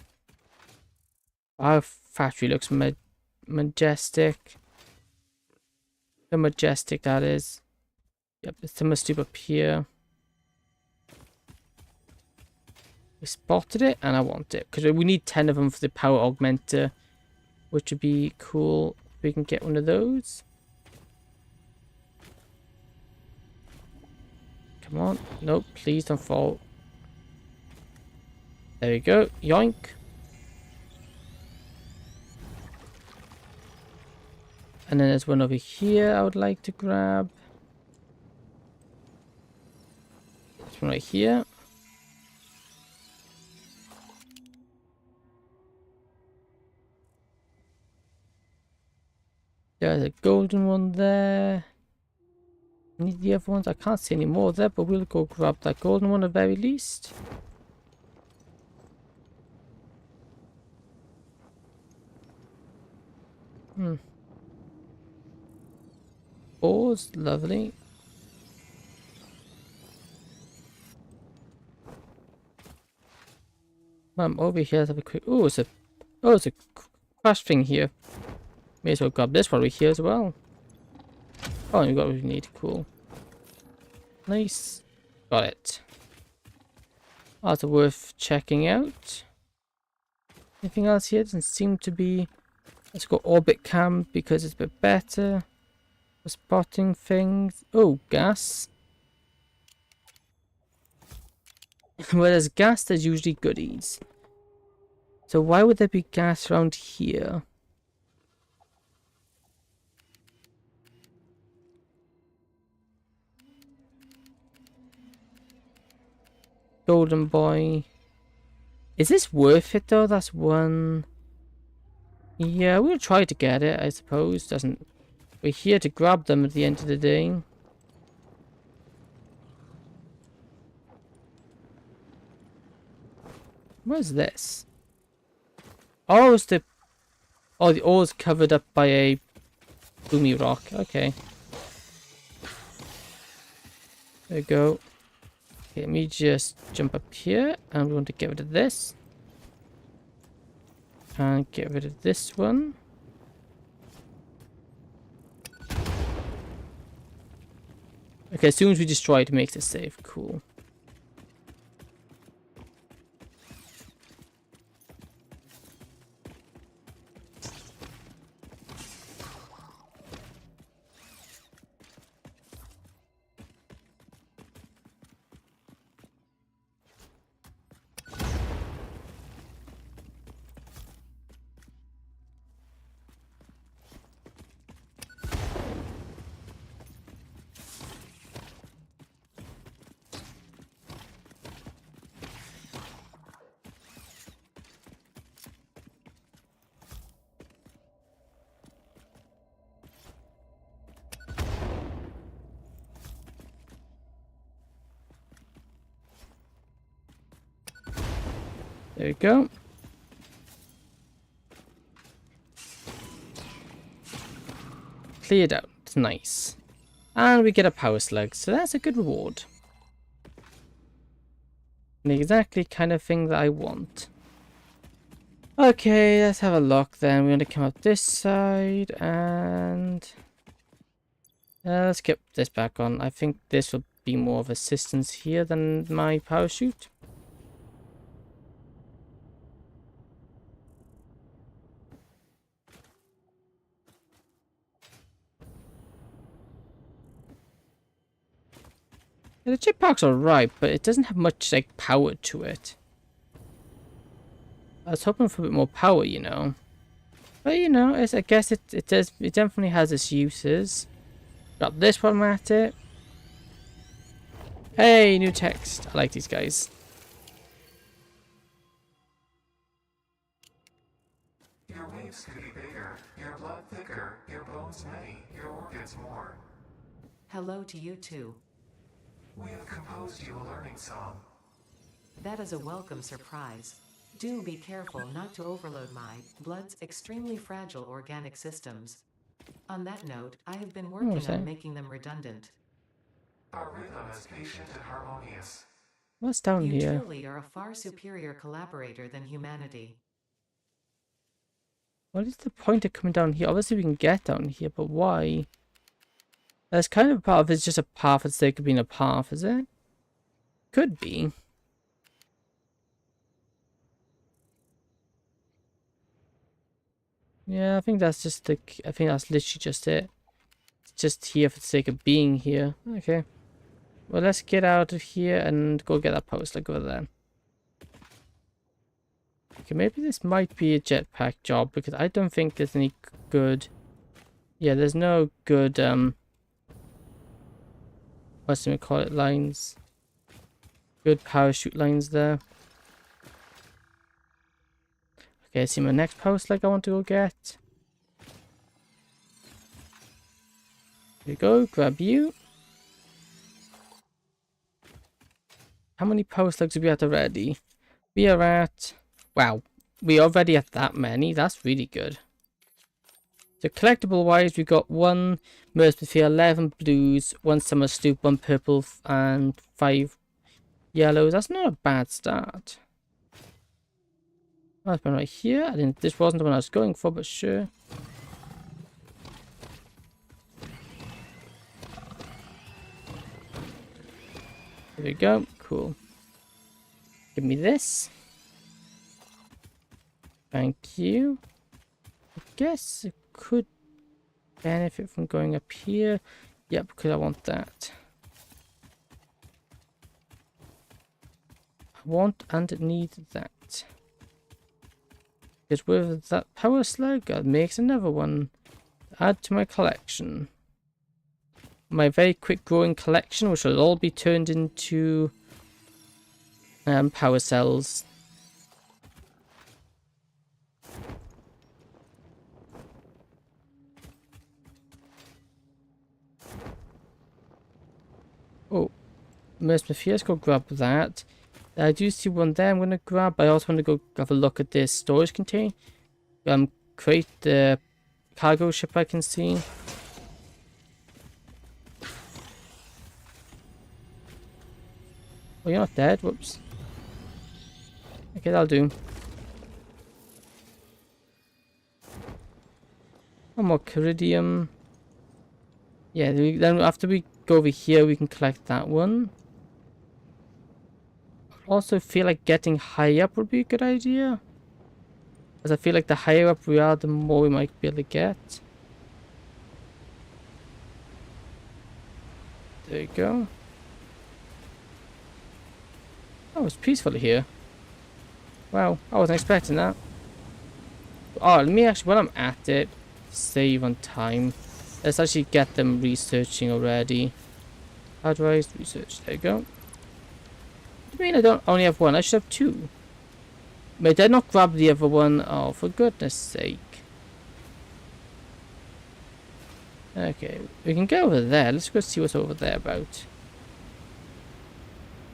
Our factory looks majestic. So majestic that is. Yep, there's some sloop up here. We spotted it and I want it. Because we need 10 of them for the power augmenter. Which would be cool if we can get one of those. Come on. Nope, please don't fall. There we go. Yoink. And then there's one over here I would like to grab. This one right here. There's a golden one there. Need the other ones? I can't see any more there, but we'll go grab that golden one at the very least. Ores, lovely. Over here, let's have a quick. Oh, it's a crash thing here. May as well grab this while we're here as well. Oh, and we got what we need. Cool. Nice. Got it. That's worth checking out. Anything else here? Doesn't seem to be. Let's go orbit cam because it's a bit better for spotting things. Oh, gas. Where there's gas, there's usually goodies. So why would there be gas around here? Golden boy. Is this worth it though? That's one. Yeah, we'll try to get it, I suppose. Doesn't. We're here to grab them at the end of the day. Where's this? Oh, it's the. Oh, the ore's covered up by a boomy rock. Okay. There we go. Okay, let me just jump up here, and we want to get rid of this. And get rid of this one. Okay, as soon as we destroy it, it makes it safe. Cool. There we go. Cleared out. Nice. And we get a power slug, so that's a good reward. The exactly kind of thing that I want. Okay, let's have a look then. We're going to come up this side and... let's get this back on. I think this will be more of assistance here than my parachute. Yeah, the jetpack's alright, but it doesn't have much like power to it. I was hoping for a bit more power, you know. But you know, I guess it definitely has its uses. Got this one at it. Hey, new text. I like these guys. Your waves could be bigger, your blood thicker, your bones many, your organs more. Hello to you too. We have composed you a learning song. That is a welcome surprise. Do be careful not to overload my blood's extremely fragile organic systems. On that note, I have been working on making them redundant. Our rhythm is patient and harmonious. What's down You here? truly are a far superior collaborator than humanity. What is the point of coming down here? Obviously we can get down here, but why? That's kind of a path. It's just a path for the sake of being a path, is it? Could be. Yeah, I think that's just the... I think that's literally just it. It's just here for the sake of being here. Okay. Well, let's get out of here and go get that post. Like over there. Okay, maybe this might be a jetpack job because I don't think there's any good... Yeah, there's no good, what's we call it, lines. Good parachute lines there. Okay, see my next post like I want to go get. Here we go, grab you. How many power slugs are we at already? We are at... Wow. We're already at that many. That's really good. So collectible wise, we've got 1 Mercy, 11 blues, 1 Summer Stoop, 1 purple, and 5 yellows. That's not a bad start. That's one right here. I didn't. This wasn't the one I was going for, but sure. There we go. Cool. Give me this. Thank you. I guess it could benefit from going up here. Yep, because I want that. I want and need that. Because with that power slug, that makes another one. Add to my collection. My very quick growing collection, which will all be turned into power cells. Oh, Mercy, let's go grab that. I do see one there I'm going to grab. I also want to go have a look at this storage container. Create the cargo ship I can see. Oh, you're not dead. Whoops. Okay, that'll do. One more Ceridium. Yeah, then after we go over here, we can collect that one. I also feel like getting high up would be a good idea. As I feel like the higher up we are, the more we might be able to get. There you go. Oh, it's peaceful here. Wow, I wasn't expecting that. Oh, let me actually, while I'm at it, save on time. Let's actually get them researching already. How do I research? There you go. What do you mean I don't only have one? I should have 2. But did not grab the other one. Oh, for goodness sake. Okay, we can go over there. Let's go see what's over there about.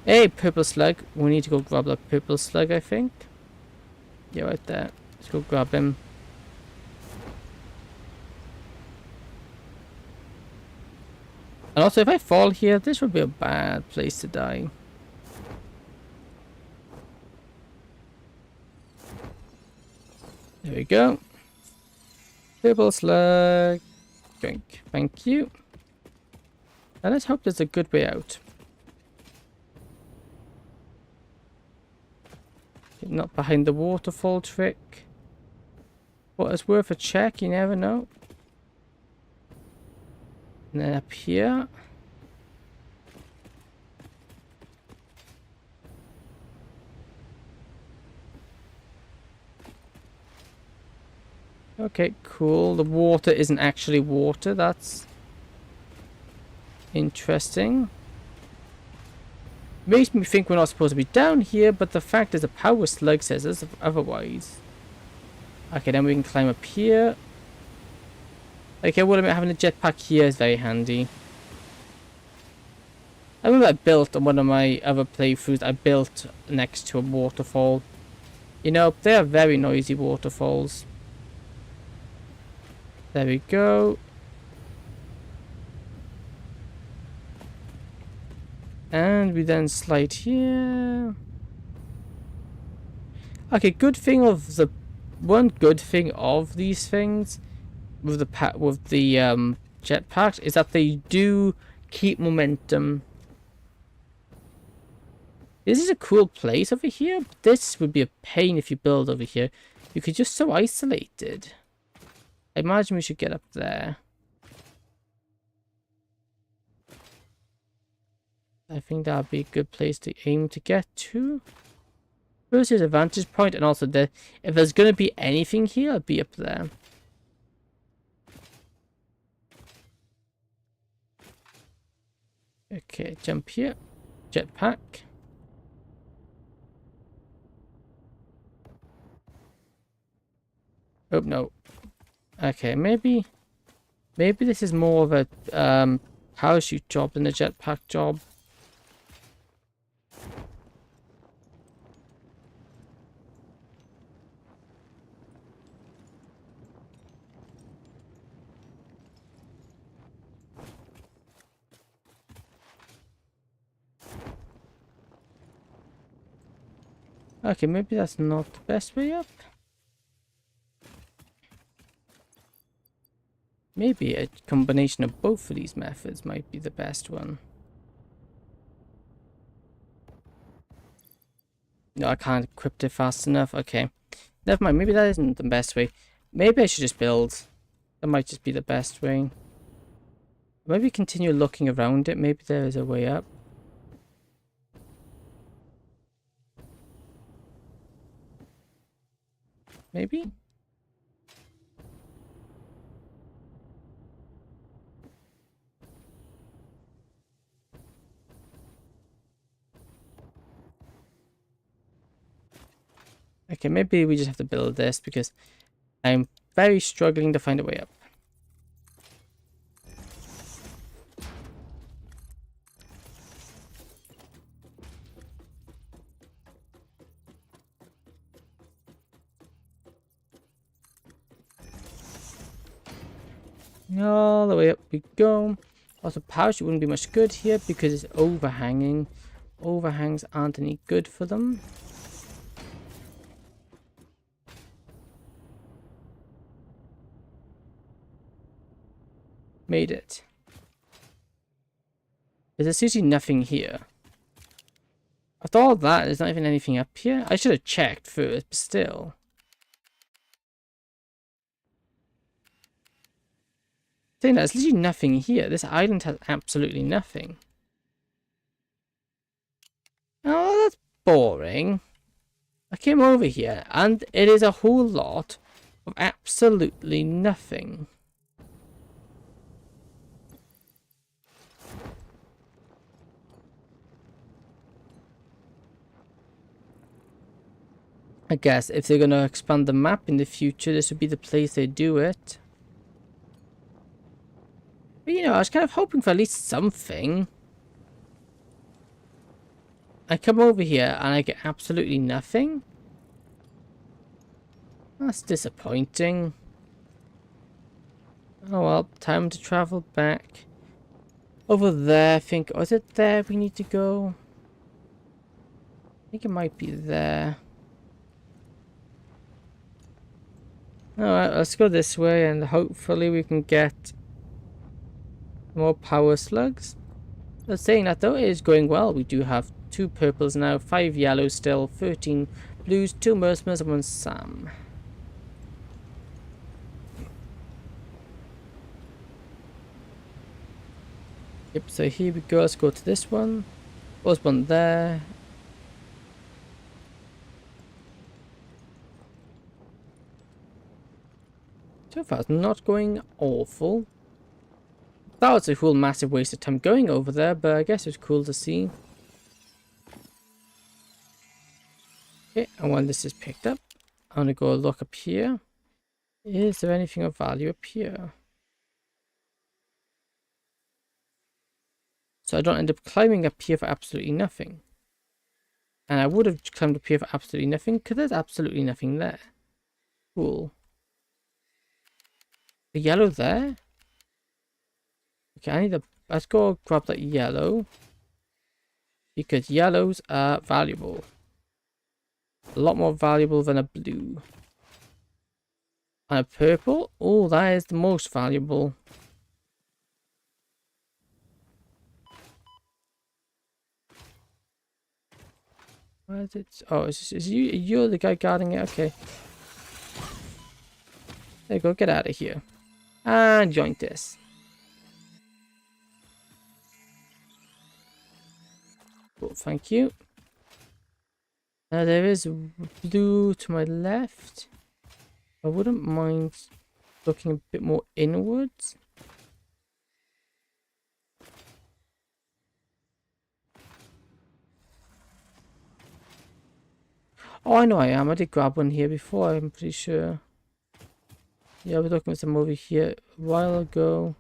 Hey, purple slug. We need to go grab that purple slug, I think. Yeah, right there. Let's go grab him. And also, if I fall here, this would be a bad place to die. There we go. Purple slug. Drink. Thank you. And let's hope there's a good way out. Not behind the waterfall trick. But it's worth a check, you never know. And then up here. Okay, cool. The water isn't actually water. That's interesting. Makes me think we're not supposed to be down here, but the fact is the power slug says us otherwise. Okay, then we can climb up here. Okay, well, having a jetpack here is very handy. I remember I built on one of my other playthroughs, I built next to a waterfall. You know, they are very noisy waterfalls. There we go. And we then slide here. Okay, good thing of the one good thing of these things with the jetpacks is that they do keep momentum. This is a cool place over here, but this would be a pain if you build over here. You could just so isolated. I imagine we should get up there. I think that would be a good place to aim to get to. First is a vantage point, and also if there's going to be anything here, it'll be up there. Okay, jump here. Jetpack. Oh, no. Okay, maybe this is more of a parachute job than a jetpack job. Okay, maybe that's not the best way up. Maybe a combination of both of these methods might be the best one. No, I can't equip it fast enough. Okay. Never mind, maybe that isn't the best way. Maybe I should just build. That might just be the best way. Maybe continue looking around it. Maybe there is a way up. Maybe? Okay, maybe we just have to build this because I'm very struggling to find a way up. All the way up we go. Also, parachute wouldn't be much good here because it's overhanging. Overhangs aren't any good for them. Made it. There's seriously nothing here. After all that, there's not even anything up here. I should have checked first, but still. Saying that, there's literally nothing here. This island has absolutely nothing. Oh, that's boring. I came over here, and it is a whole lot of absolutely nothing. I guess if they're going to expand the map in the future, this would be the place they do it. But you know, I was kind of hoping for at least something. I come over here and I get absolutely nothing. That's disappointing. Oh well, time to travel back. Over there, I think. Or is it there we need to go? I think it might be there. Alright, let's go this way and hopefully we can get more power slugs. But saying that though, it is going well. We do have 2 purples now, 5 yellows still, 13 blues, 2 mercenaries and 1 Sam. Yep, so here we go. Let's go to this one. There's one there. So far, it's not going awful. That was a whole massive waste of time going over there, but I guess it's cool to see. Okay, and when this is picked up, I'm gonna go look up here. Is there anything of value up here? So I don't end up climbing up here for absolutely nothing. And I would have climbed up here for absolutely nothing, because there's absolutely nothing there. Cool. The yellow there? Okay, I need to... Let's go grab that yellow. Because yellows are valuable. A lot more valuable than a blue. And a purple? Oh, that is the most valuable. Where is it? Oh, is you're the guy guarding it? Okay. There you go, get out of here. And join this. Cool, thank you. Now there is blue to my left. I wouldn't mind looking a bit more inwards. Oh, I know I am. I did grab one here before, I'm pretty sure. Yeah, I was looking at some over here a while ago.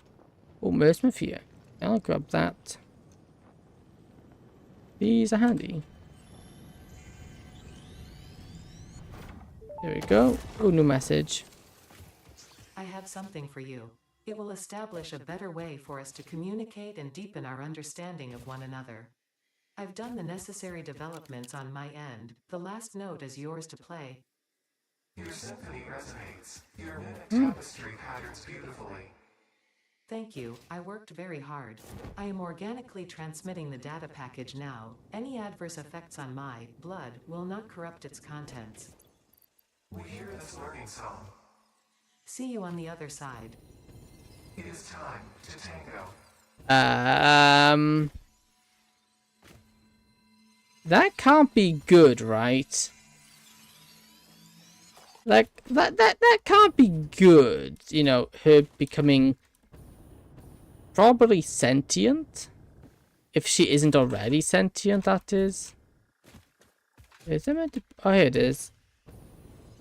Oh, Mercenaries here. I'll grab that. These are handy. There we go. Oh, new message. I have something for you. It will establish a better way for us to communicate and deepen our understanding of one another. I've done the necessary developments on my end. The last note is yours to play. Your symphony resonates. Your mimic tapestry patterns beautifully. Thank you, I worked very hard. I am organically transmitting the data package now. Any adverse effects on my blood will not corrupt its contents. We hear this learning song. See you on the other side. It is time to tango. That can't be good, right? Like, that can't be good. You know, her becoming probably sentient. If she isn't already sentient, that is. Is it meant to... Oh, here it is.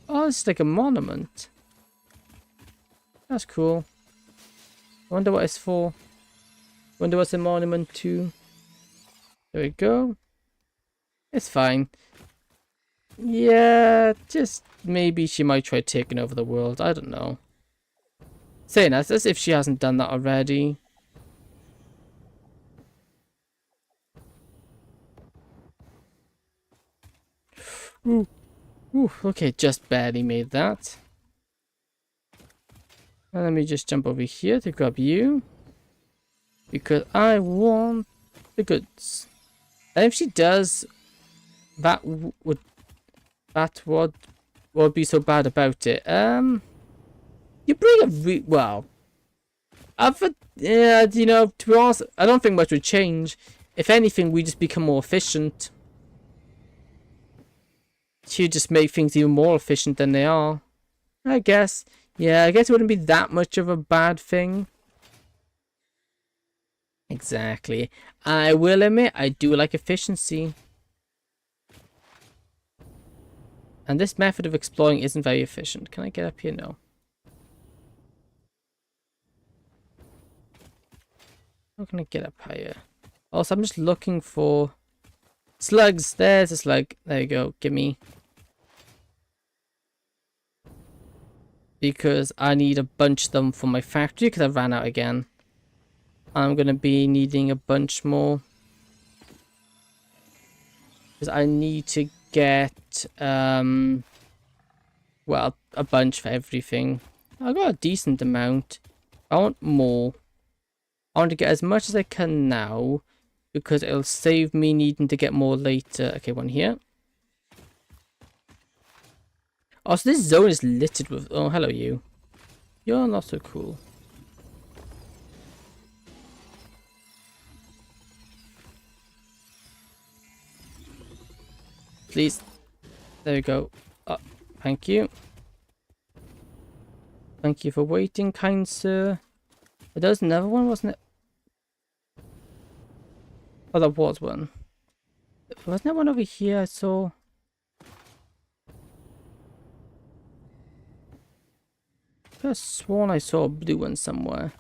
Oh, it's like a monument. That's cool. Wonder what it's for. Wonder what's a monument to. There we go. It's fine. Yeah, just maybe she might try taking over the world. I don't know. Saying that as if she hasn't done that already. Ooh. Ooh, okay, just barely made that. And let me just jump over here to grab you. Because I want the goods. And if she does, that would be so bad about it. You bring a well. Yeah, you know, to be honest, I don't think much would change. If anything, we just become more efficient. She'd just make things even more efficient than they are. I guess. Yeah, I guess it wouldn't be that much of a bad thing. Exactly. I will admit, I do like efficiency. And this method of exploring isn't very efficient. Can I get up here? No. How can I get up higher? Also, I'm just looking for slugs. There's a slug. There you go. Gimme. Because I need a bunch of them for my factory because I ran out again. I'm going to be needing a bunch more. Because I need to get, well, a bunch for everything. I got a decent amount. I want more. I want to get as much as I can now. Because it'll save me needing to get more later. Okay, one here. Oh, so this zone is littered with... Oh, hello you. You're not so cool. Please. There we go. Oh, thank you. Thank you for waiting, kind sir. But there was another one, wasn't it? Oh, there was one. Wasn't there one over here I saw? I could have sworn I saw a blue one somewhere.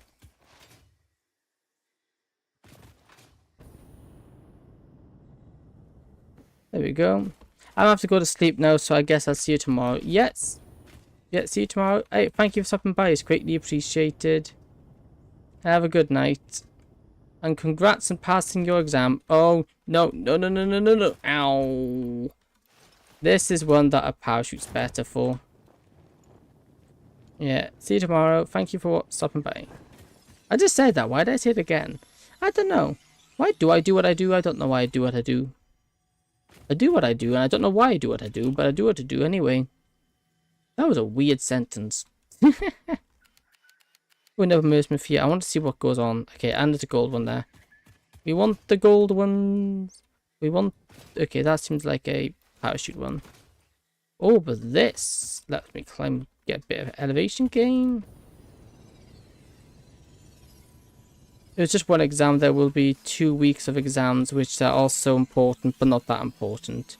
There we go. I have to go to sleep now, so I guess I'll see you tomorrow. Yes. Yeah, see you tomorrow. Hey, thank you for stopping by. It's greatly appreciated. Have a good night. And congrats on passing your exam. Oh, no, no, no, no, no, no, no. Ow. This is one that a parachute's better for. Yeah, see you tomorrow. Thank you for stopping by. I just said that. Why did I say it again? I don't know. Why do I do what I do? I don't know why I do what I do. I do what I do, and I don't know why I do what I do, but I do what I do anyway. That was a weird sentence. We never merged with here. I want to see what goes on. Okay, and there's a gold one there. We want the gold ones. We want... Okay, that seems like a parachute one. Oh, but this... Let me climb... Get a bit of elevation gain. There's just one exam. There will be 2 weeks of exams, which are also important, but not that important.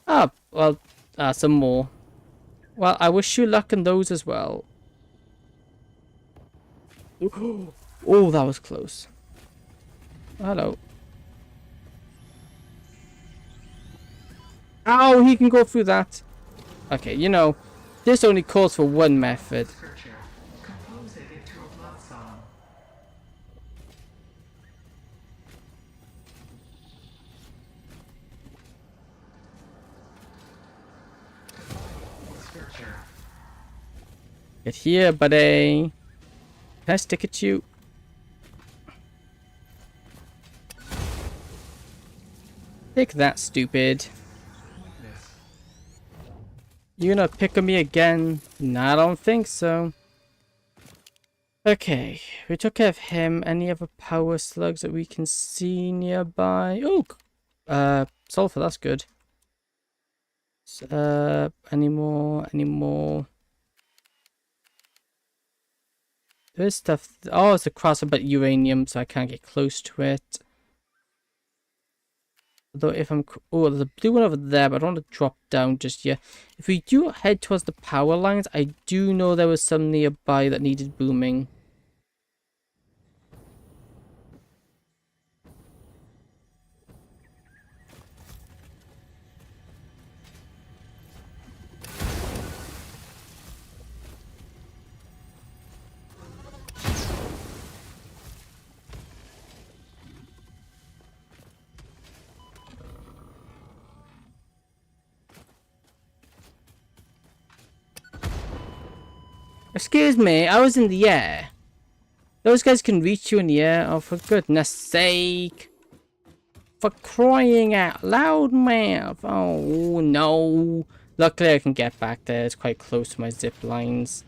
Ah, well, some more. Well, I wish you luck in those as well. Oh, that was close. Hello. Ow, he can go through that. Okay, you know, this only calls for one method. Scripture. Compose it into a blood song. Get here, buddy. Can I stick at you? Take that, stupid. You gonna pick on me again? No, I don't think so. Okay, we took care of him. Any other power slugs that we can see nearby? Oh, sulfur, that's good. Any more? Any more? There's stuff. Oh, it's a crosser, but uranium, so I can't get close to it. Although if I'm... Oh, there's a blue one over there, but I don't want to drop down just yet. If we do head towards the power lines, I do know there was some nearby that needed booming. Excuse me, I was in the air. Those guys can reach you in the air. Oh, for goodness sake. For crying out loud, man. Oh, no. Luckily, I can get back there. It's quite close to my zip lines.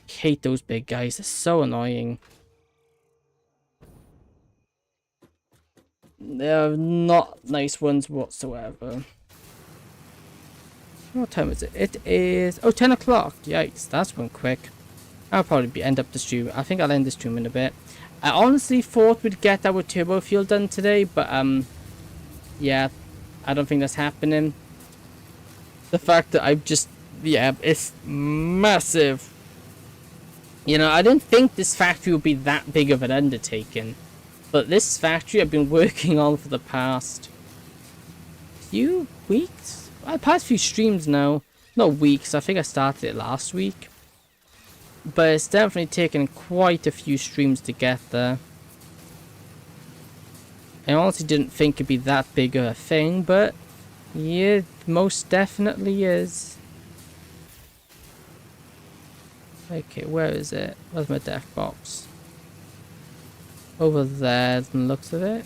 I hate those big guys. They're so annoying. They're not nice ones whatsoever. What time is it? It is... Oh, 10 o'clock. Yikes, that's one quick. I'll probably end up the stream. I think I'll end the stream in a bit. I honestly thought we'd get our turbo fuel done today, but yeah, I don't think that's happening. The fact that I've just... Yeah, it's massive. You know, I didn't think this factory would be that big of an undertaking. But this factory I've been working on for the past few weeks? Well, past few streams now. Not weeks, I think I started it last week. But it's definitely taken quite a few streams to get there. I honestly didn't think it'd be that big of a thing, but yeah, it most definitely is. Okay, where is it? Where's my death box? Over there, from the looks of it.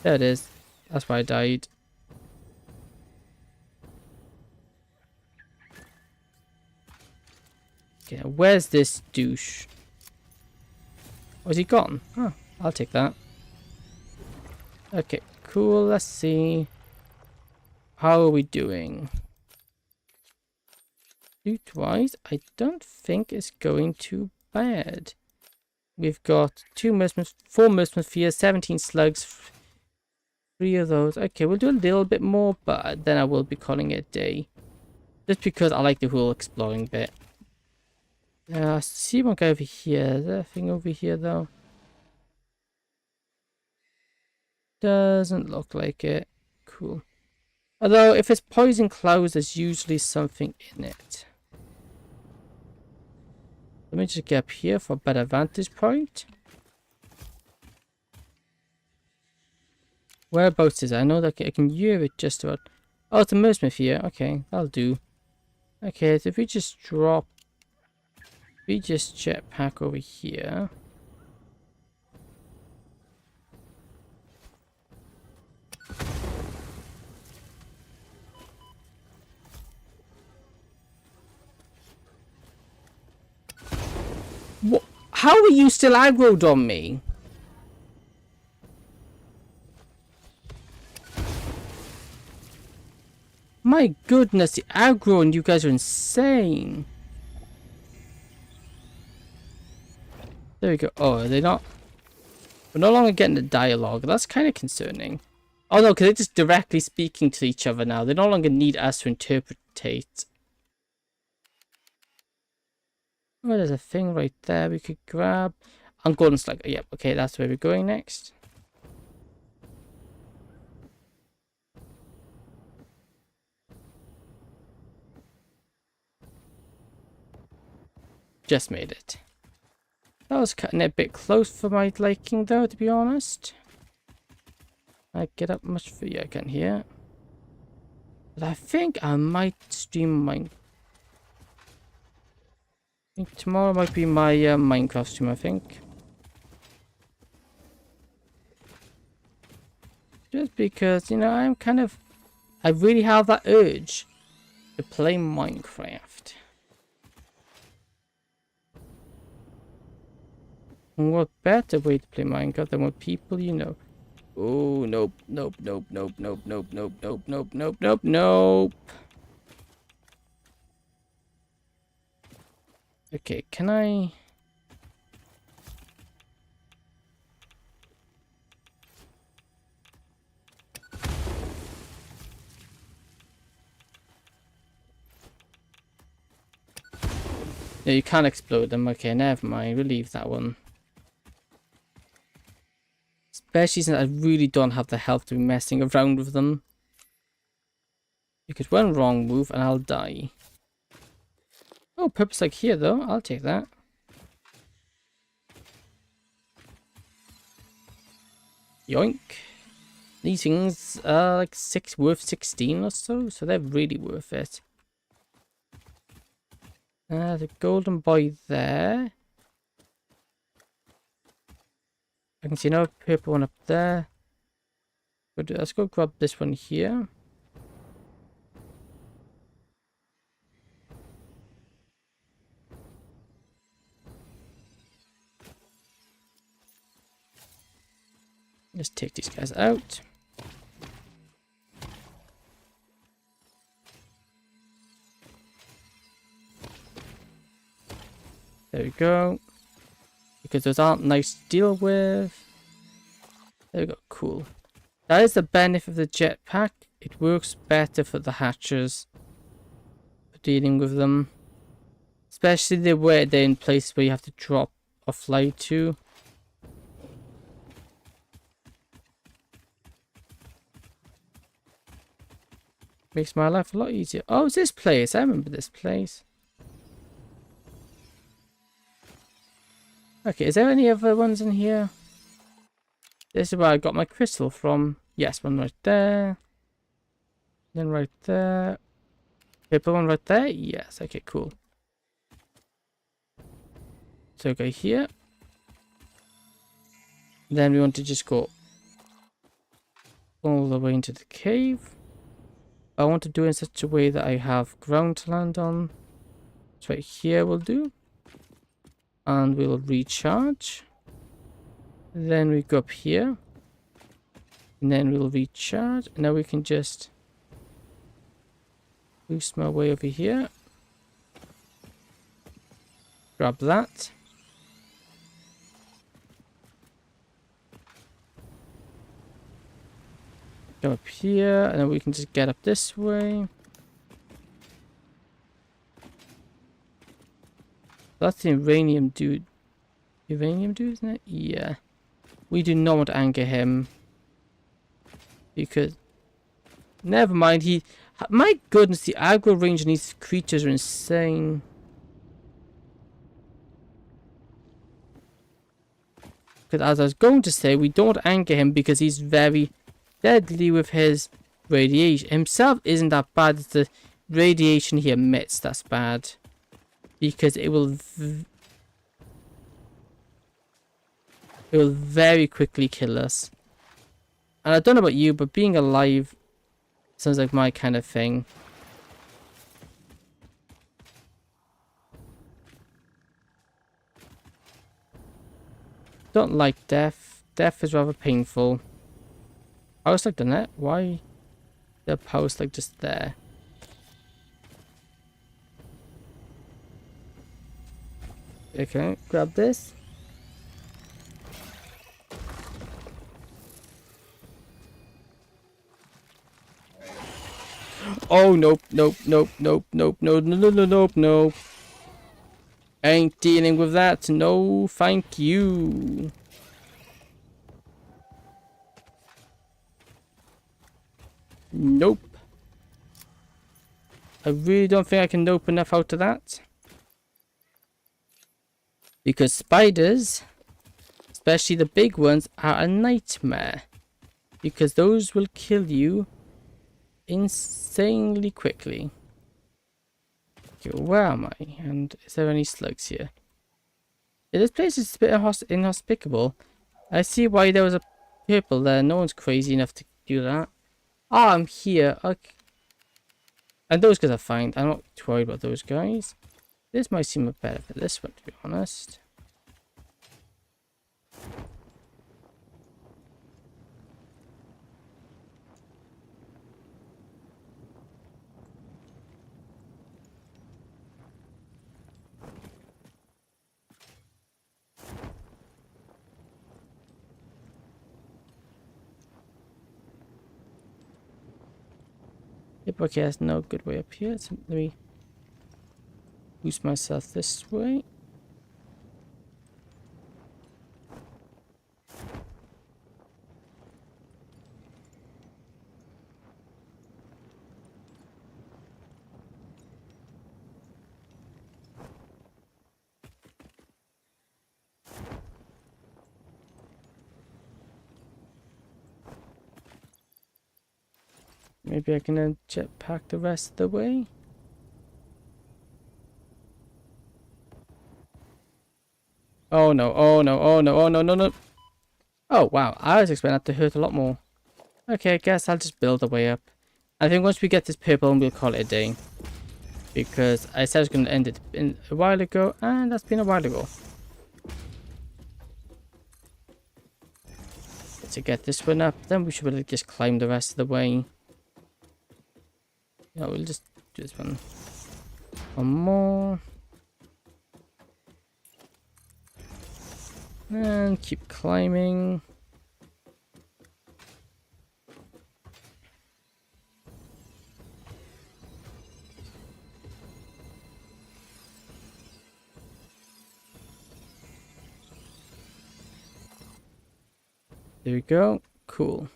There it is. That's why I died. Okay, where's this douche? Oh, is he gone? Oh, I'll take that. Okay, cool. Let's see. How are we doing? Loot-wise, I don't think it's going too bad. We've got 4 mercenary spheres, 17 slugs, 3 of those. Okay, we'll do a little bit more, but then I will be calling it a day. Just because I like the whole exploring bit. See one guy over here. Is there a thing over here though? Doesn't look like it. Cool. Although if it's poison clouds, there's usually something in it. Let me just get up here for a better vantage point. Whereabouts is it? I know that I can hear it just about. Oh, it's a mercenary here. Okay, that'll do. Okay, so if we just drop. We just jetpack over here. What? How are you still aggroed on me? My goodness, the aggro and you guys are insane. There we go. Oh, are they not? We're no longer getting the dialogue. That's kind of concerning. Oh no, because they're just directly speaking to each other now. They no longer need us to interpretate. Oh, there's a thing right there we could grab. I'm golden slug. Yep, okay, that's where we're going next. Just made it. That was cutting it a bit close for my liking though, to be honest. I get up much for you, I can hear. But I think I might stream mine. think tomorrow might be my Minecraft stream, I think. Just because, you know, I really have that urge to play Minecraft. And what better way to play Minecraft than with people you know? Oh, nope, nope, nope, nope, nope, nope, nope, nope, nope, nope, nope, nope. Okay, can I... Yeah, you can't explode them. Okay, never mind. We'll leave that one. Especially since I really don't have the health to be messing around with them. Because one wrong move and I'll die. Oh, purpose like here though. I'll take that. Yoink. These things are like worth 16 or so. So they're really worth it. The golden boy there. I can see another purple one up there. But let's go grab this one here. Let's take these guys out. There we go. Because those aren't nice to deal with. There we go, cool. That is the benefit of the jetpack. It works better for the hatchers. For dealing with them. Especially they're in places where you have to drop or fly to. Makes my life a lot easier. Oh, it's this place. I remember this place. Okay, is there any other ones in here? This is where I got my crystal from. Yes, one right there. Then right there. Purple one right there? Yes, okay, cool. So go here. Then we want to just go all the way into the cave. I want to do it in such a way that I have ground to land on. So right here will do. And we'll recharge. Then we go up here. And then we'll recharge. And now we can just boost my way over here. Grab that. Go up here, and then we can just get up this way. That's the uranium dude. Uranium dude, isn't it? Yeah. We do not want to anger him. Because... Never mind, he... My goodness, the aggro range on these creatures are insane. Because as I was going to say, we don't anger him because he's very deadly with his radiation. Himself isn't that bad, it's the radiation he emits that's bad. Because it will very quickly kill us. And I don't know about you, but being alive sounds like my kind of thing. Don't like death. Death is rather painful. Power slug done that? Why the power slug just there? Okay, grab this. Oh nope, nope, nope, nope, nope, no, no, no, no, nope, nope. Ain't dealing with that. No, thank you. Nope. I really don't think I can nope enough out of that. Because spiders, especially the big ones, are a nightmare. Because those will kill you insanely quickly. Okay, where am I? And is there any slugs here? Yeah, this place is a bit inhospitable. I see why there was a purple there. No one's crazy enough to do that. Ah, I'm here. Okay. And those guys are fine. I'm not too worried about those guys. This might seem a better for this one, to be honest. Yep, okay, there's no good way up here. So let me boost myself this way. Maybe I can jetpack the rest of the way. Oh no, oh no, oh no, oh no, no, no. Oh wow, I was expecting that to hurt a lot more. Okay, I guess I'll just build the way up. I think once we get this purple, we'll call it a day. Because I said I was going to end it a while ago, and that's been a while ago. To get this one up, then we should really just climb the rest of the way. Yeah, we'll just do this one. One more. And keep climbing. There we go. Cool.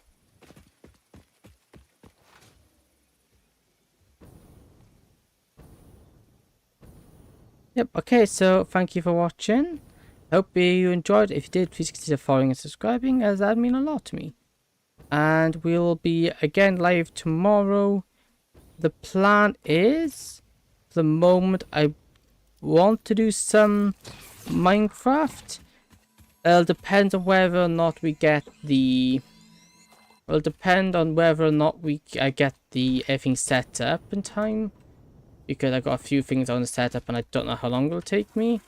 Yep, okay, so thank you for watching. Hope you enjoyed. If you did, please consider following and subscribing, as that mean a lot to me. And we'll be again live tomorrow. The plan is, for the moment, I want to do some Minecraft. It'll depend on whether or not we get the... It'll depend on whether or not I get everything set up in time. Because I got a few things on the setup and I don't know how long it'll take me.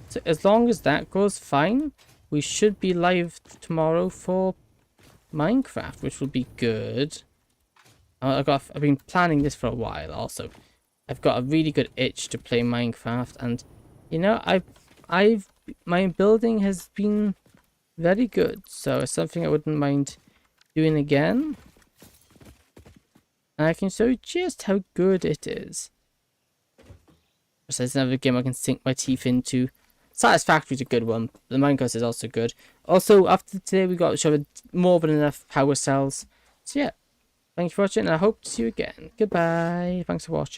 So as long as that goes fine, we should be live tomorrow for Minecraft, which will be good. I've been planning this for a while also. I've got a really good itch to play Minecraft, and you know, my building has been very good, so it's something I wouldn't mind doing again. And I can show you just how good it is. So there's another game I can sink my teeth into. Satisfactory is a good one. The Minecraft is also good. Also, after today, we got to show more than enough power cells. So yeah, thanks for watching, and I hope to see you again. Goodbye. Thanks for watching.